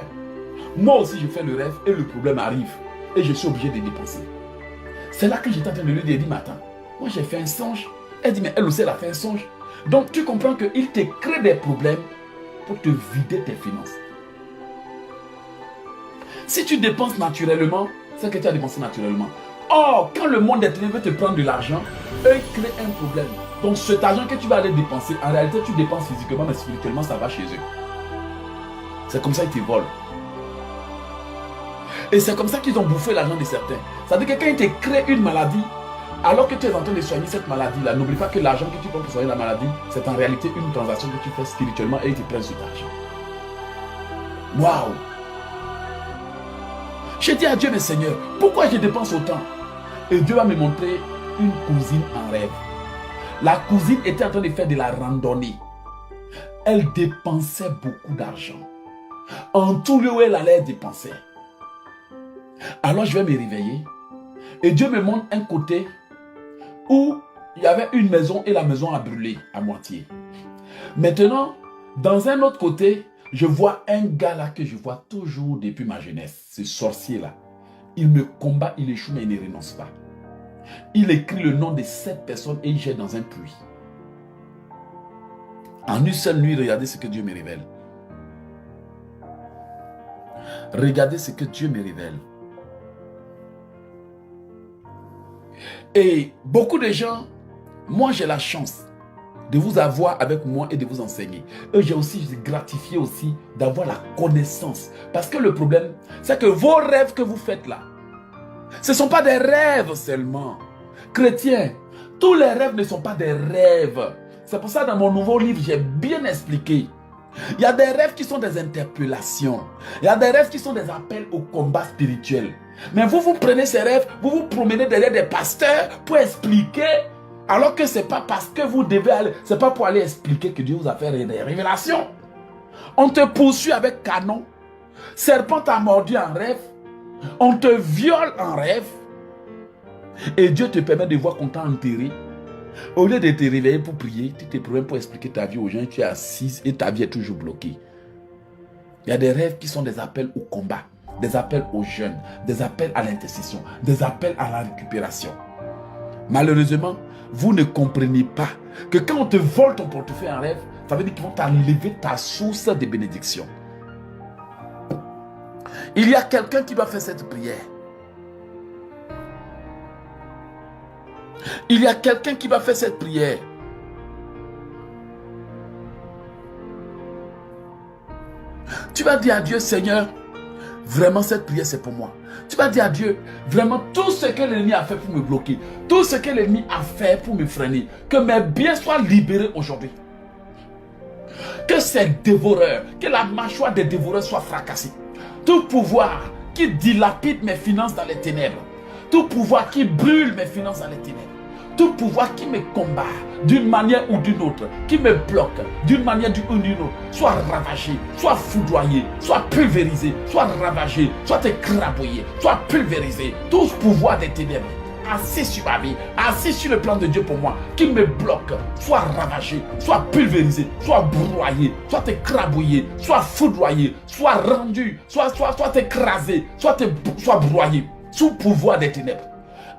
Moi aussi, je fais le rêve et le problème arrive. Et je suis obligé de dépenser. C'est là que j'étais en train de lui dire, mais attends, moi j'ai fait un songe. Elle dit, mais elle aussi, elle a fait un songe. Donc, tu comprends qu'il te crée des problèmes pour te vider tes finances. Si tu dépenses naturellement, c'est que tu as dépensé naturellement. Or, quand le monde des ténèbres veut te prendre de l'argent, eux, ils créent un problème. Donc, cet argent que tu vas aller dépenser, en réalité, tu dépenses physiquement, mais spirituellement, ça va chez eux. C'est comme ça qu'ils te volent. Et c'est comme ça qu'ils ont bouffé l'argent de certains. C'est-à-dire que quand ils te créent une maladie, alors que tu es en train de soigner cette maladie-là, n'oublie pas que l'argent que tu prends pour soigner la maladie, c'est en réalité une transaction que tu fais spirituellement et ils te prennent cet argent. Waouh! J'ai dit à Dieu, mais Seigneur, pourquoi je dépense autant? Et Dieu va me montrer une cousine en rêve. La cousine était en train de faire de la randonnée. Elle dépensait beaucoup d'argent. En tout lieu où elle allait dépenser. Alors je vais me réveiller. Et Dieu me montre un côté où il y avait une maison et la maison a brûlé à moitié. Maintenant, dans un autre côté, je vois un gars là que je vois toujours depuis ma jeunesse. Ce sorcier là. Il me combat, il échoue mais il ne renonce pas. Il écrit le nom de 7 personnes et il jette dans un puits. En une seule nuit, regardez ce que Dieu me révèle. Regardez ce que Dieu me révèle. Et beaucoup de gens, moi j'ai la chance de vous avoir avec moi et de vous enseigner. Et j'ai aussi gratifié aussi d'avoir la connaissance. Parce que le problème, c'est que vos rêves que vous faites là, ce ne sont pas des rêves seulement. Chrétiens, tous les rêves ne sont pas des rêves. C'est pour ça dans mon nouveau livre, j'ai bien expliqué. Il y a des rêves qui sont des interpellations. Il y a des rêves qui sont des appels au combat spirituel. Mais vous prenez ces rêves, vous vous promenez derrière des pasteurs pour expliquer, alors que ce n'est pas parce que vous devez aller, ce n'est pas pour aller expliquer que Dieu vous a fait des révélations. On te poursuit avec canon, serpent t'a mordu en rêve, on te viole en rêve, et Dieu te permet de voir qu'on t'a enterré. Au lieu de te réveiller pour prier, tu te promènes pour expliquer ta vie aux gens, tu es assise et ta vie est toujours bloquée. Il y a des rêves qui sont des appels au combat, des appels aux jeunes, des appels à l'intercession, des appels à la récupération. Malheureusement, vous ne comprenez pas que quand on te vole ton portefeuille en rêve, ça veut dire qu'ils vont t'enlever ta source de bénédiction. Il y a quelqu'un qui doit faire cette prière. Il y a quelqu'un qui va faire cette prière. Tu vas dire à Dieu, Seigneur, vraiment cette prière c'est pour moi. Tu vas dire à Dieu, vraiment tout ce que l'ennemi a fait pour me bloquer, tout ce que l'ennemi a fait pour me freiner, que mes biens soient libérés aujourd'hui. Que ces dévoreurs, que la mâchoire des dévoreurs soit fracassée. Tout pouvoir qui dilapide mes finances dans les ténèbres, tout pouvoir qui brûle mes finances dans les ténèbres, tout pouvoir qui me combat d'une manière ou d'une autre, qui me bloque d'une manière ou d'une autre, soit ravagé, soit foudroyé, soit pulvérisé, soit ravagé, soit écrabouillé, soit pulvérisé. Tout pouvoir des ténèbres, assis sur ma vie, assis sur le plan de Dieu pour moi, qui me bloque, soit ravagé, soit pulvérisé, soit broyé, soit écrabouillé, soit foudroyé, soit rendu, soit écrasé, soit broyé, sous pouvoir des ténèbres,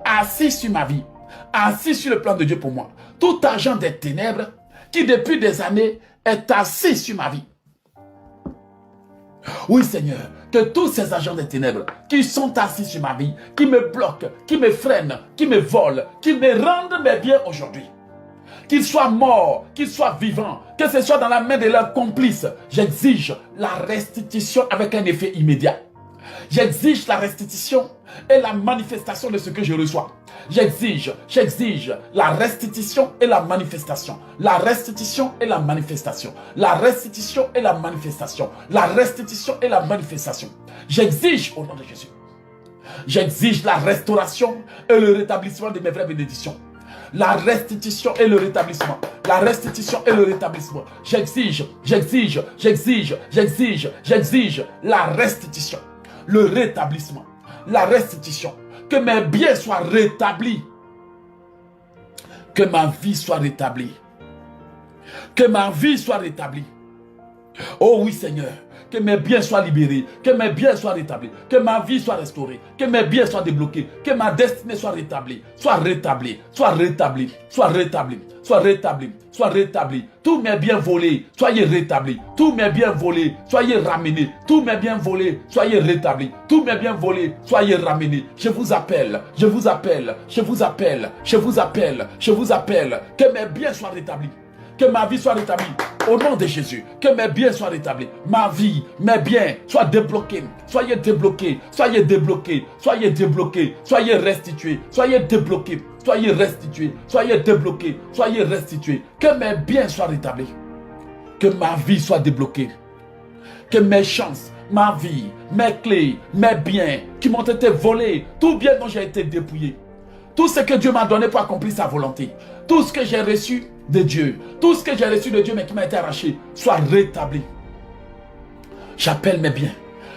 assis sur ma vie, assis sur le plan de Dieu pour moi. Tout agent des ténèbres qui depuis des années est assis sur ma vie. Oui Seigneur, que tous ces agents des ténèbres qui sont assis sur ma vie, qui me bloquent, qui me freinent, qui me volent, qui me rendent mes biens aujourd'hui, qu'ils soient morts, qu'ils soient vivants, que ce soit dans la main de leurs complices, j'exige la restitution avec un effet immédiat. J'exige la restitution et la manifestation de ce que je reçois. J'exige la restitution et la manifestation. La restitution et la manifestation. La restitution et la manifestation. La restitution et la manifestation. J'exige au nom de Jésus. J'exige la restauration et le rétablissement de mes vraies bénédictions. La restitution et le rétablissement. La restitution et le rétablissement. J'exige la restitution, le rétablissement, la restitution. Que mes biens soient rétablis. Que ma vie soit rétablie. Que ma vie soit rétablie. Oh oui Seigneur. Que mes biens soient libérés, que mes biens soient rétablis, que ma vie soit restaurée, que mes biens soient débloqués, que ma destinée soit rétablie, soit rétablie, soit rétablie, soit rétablie, soit rétablie, soit rétablie. Tous mes biens volés, soyez rétablis. Tous mes biens volés, soyez ramenés. Tous mes biens volés, soyez rétablis. Tous mes biens volés, soyez ramenés. Je vous appelle, je vous appelle, je vous appelle, je vous appelle, je vous appelle. Que mes biens soient rétablis. Que ma vie soit rétablie au nom de Jésus. Que mes biens soient rétablis. Ma vie, mes biens soient débloqués. Soyez débloqués. Soyez débloqués. Soyez débloqués. Soyez restitués. Soyez débloqués. Soyez restitués. Soyez débloqués. Soyez restitués. Que mes biens soient rétablis. Que ma vie soit débloquée. Que mes chances, ma vie, mes clés, mes biens qui m'ont été volés, tout bien dont j'ai été dépouillé, tout ce que Dieu m'a donné pour accomplir sa volonté, tout ce que j'ai reçu de Dieu, tout ce que j'ai reçu de Dieu mais qui m'a été arraché, soit rétabli. J'appelle mes biens,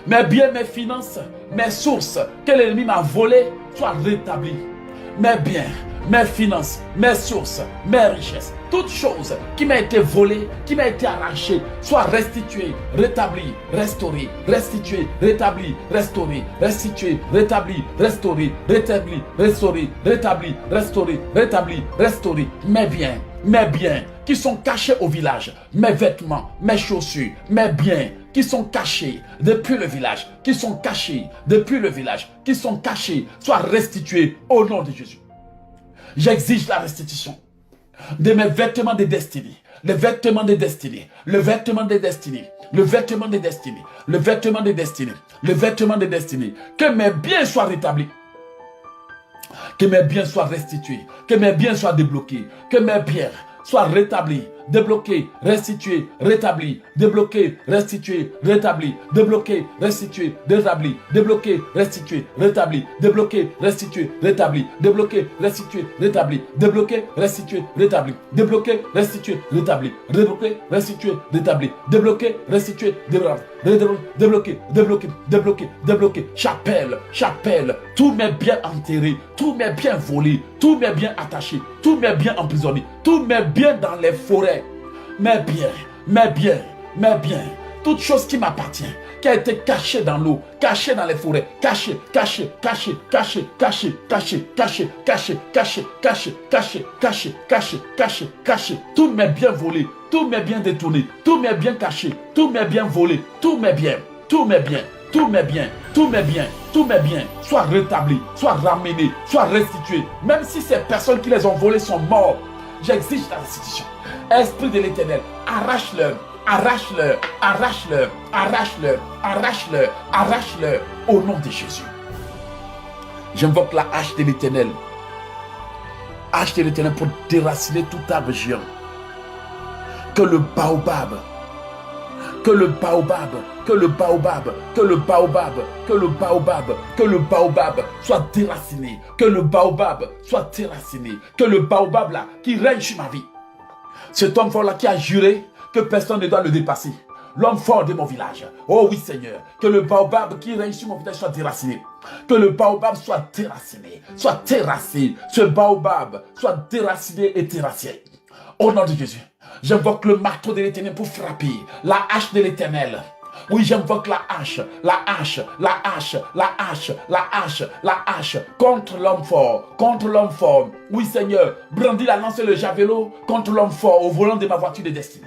mes finances, mes sources que l'ennemi m'a volées, soient rétablies. Mes biens, mes finances, mes sources, mes richesses, toutes choses qui m'ont été volées, qui m'ont été arrachées, soient restituées, rétablies, restaurées, restituées, rétablies, restaurées, restituées, rétablies, restaurées, rétablies, restaurées, rétablies, restaurées, rétablies, restaurées. Mes biens qui sont cachés au village, mes vêtements, mes chaussures, mes biens qui sont cachés depuis le village, qui sont cachés depuis le village, qui sont cachés, soient restitués au nom de Jésus. J'exige la restitution de mes vêtements de destinée, le vêtement de destinée, le vêtement de destinée, le vêtement de destinée, le vêtement de destinée, le vêtement de destinée. Que mes biens soient rétablis. Que mes biens soient restitués, que mes biens soient débloqués, que mes biens soient rétablis, débloqués, restitués, rétablis, débloqués, restitués, rétablis, débloqués, restitués, rétablis, débloqués, restitués, rétablis, débloqués, restitués, rétablis, débloqués, restitués, rétablis, débloqués, restitués, rétablis, débloqués, restitués, rétablis, débloqués, restitués, rétablis, débloqués, restitués, débloqués, débloqués. J'appelle tous mes biens enterrés, tous mes biens volés, tous mes biens attachés, tous mes biens emprisonnés, tous mes biens dans les forêts, mes biens, toute chose qui m'appartient, qui a été cachée dans l'eau, cachée dans les forêts, cachée, tous mes biens volés, tous mes biens détournés, tous mes biens cachés, tous mes biens volés, tous mes biens, soient rétablis, soient ramenés, soient restitués. Même si ces personnes qui les ont volés sont morts, j'exige la restitution. Esprit de l'Éternel, arrache-leur, arrache-leur, arrache-leur, arrache-leur, arrache-leur, arrache-leur au nom de Jésus. J'invoque la hache de l'Éternel. Hache de l'Éternel pour déraciner tout arbre géant. Que le baobab soit déraciné. Que le baobab soit déraciné. Que le baobab là qui règne sur ma vie. Cet homme fort là qui a juré que personne ne doit le dépasser. L'homme fort de mon village. Oh oui Seigneur. Que le baobab qui règne sur mon village soit déraciné. Que le baobab soit déraciné. Soit terrassé. Ce baobab soit déraciné et terrassé. Au nom de Jésus. J'invoque le marteau de l'Éternel pour frapper. La hache de l'Éternel. Oui, j'invoque la hache contre l'homme fort, Oui, Seigneur, brandis la lance et le javelot contre l'homme fort au volant de ma voiture de destinée.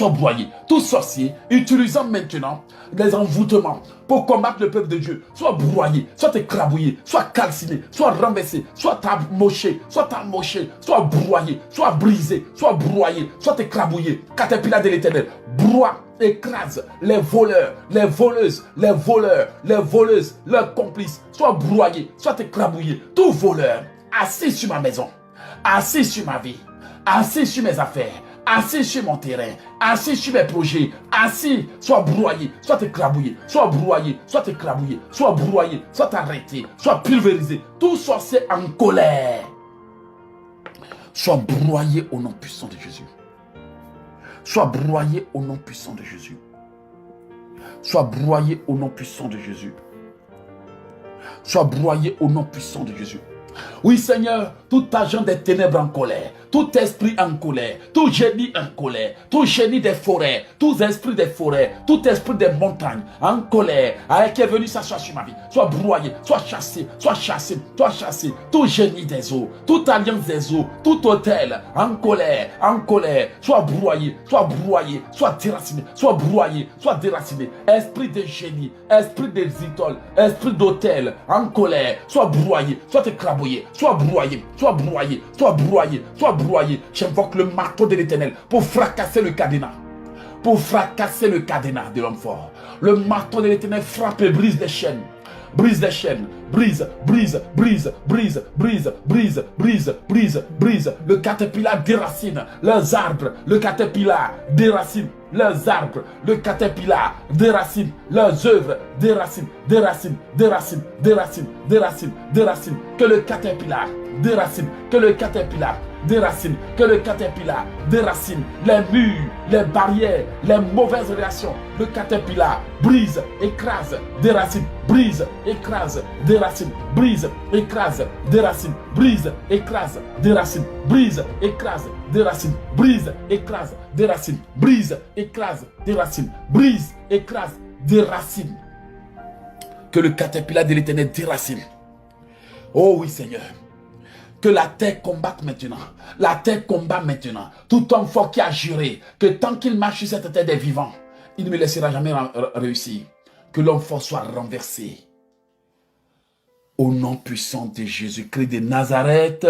soit broyé. Tout sorcier utilisant maintenant des envoûtements pour combattre le peuple de Dieu, soit broyé, soit écrabouillé, soit calciné, soit renversé, soit amoché, soit broyé, soit brisé, soit broyé, soit écrabouillé. Caterpillar de l'Éternel, broie, écrase les voleurs, les voleuses, les voleurs, les voleuses, leurs complices, soit broyé, soit écrabouillé. Tout voleur assis sur ma maison, assis sur ma vie, assis sur mes affaires, assis sur mon terrain, assis sur mes projets, assis, soit broyé, soit écrabouillé, soit broyé, soit écrabouillé, soit broyé, soit arrêté, soit pulvérisé. Tout sorcier en colère, soit broyé au nom puissant de Jésus. Soit broyé au nom puissant de Jésus. Soit broyé au nom puissant de Jésus. Soit broyé au nom puissant de Jésus. Oui, Seigneur, tout agent des ténèbres en colère, tout esprit en colère, tout génie en colère, tout génie des forêts, tout esprit des forêts, tout esprit des montagnes en colère, qui est venu s'asseoir sur ma vie, soit broyé, soit chassé, soit chassé, soit chassé, tout génie des eaux, toute alliance des eaux, tout hôtel en colère, soit broyé, soit déraciné, soit broyé, soit déraciné, esprit de génie, esprit des idoles, esprit d'hôtel en colère, soit broyé, soit écrabouillé, soit broyé, soit broyé, soit broyé, soit broyé. J'invoque le marteau de l'Éternel pour fracasser le cadenas. Pour fracasser le cadenas de l'homme fort. Le marteau de l'Éternel frappe et brise les chaînes. Brise les chaînes, brise, brise, brise, brise, brise, brise, brise, brise, brise. Le caterpillar déracine leurs arbres. Le caterpillar déracine leurs arbres. Le caterpillar déracine leurs œuvres. Déracine, déracine, déracine, déracine, déracine, déracine. Que le caterpillar déracine, que le caterpillar déracine, que le caterpillar déracine les murs, les barrières, les mauvaises réactions. Le caterpillar brise, écrase, déracine, brise, écrase, déracine, brise, écrase, déracine, brise, écrase, déracine, brise, écrase, déracine, brise, écrase, déracine, brise, écrase, déracine, brise, écrase, déracine. Que le caterpillar de l'Éternel déracine. Oh oui, Seigneur. Que la terre combatte maintenant. La terre combat maintenant. Tout homme fort qui a juré que tant qu'il marche sur cette terre des vivants, il ne me laissera jamais réussir. Que l'homme fort soit renversé. Au nom puissant de Jésus-Christ de Nazareth.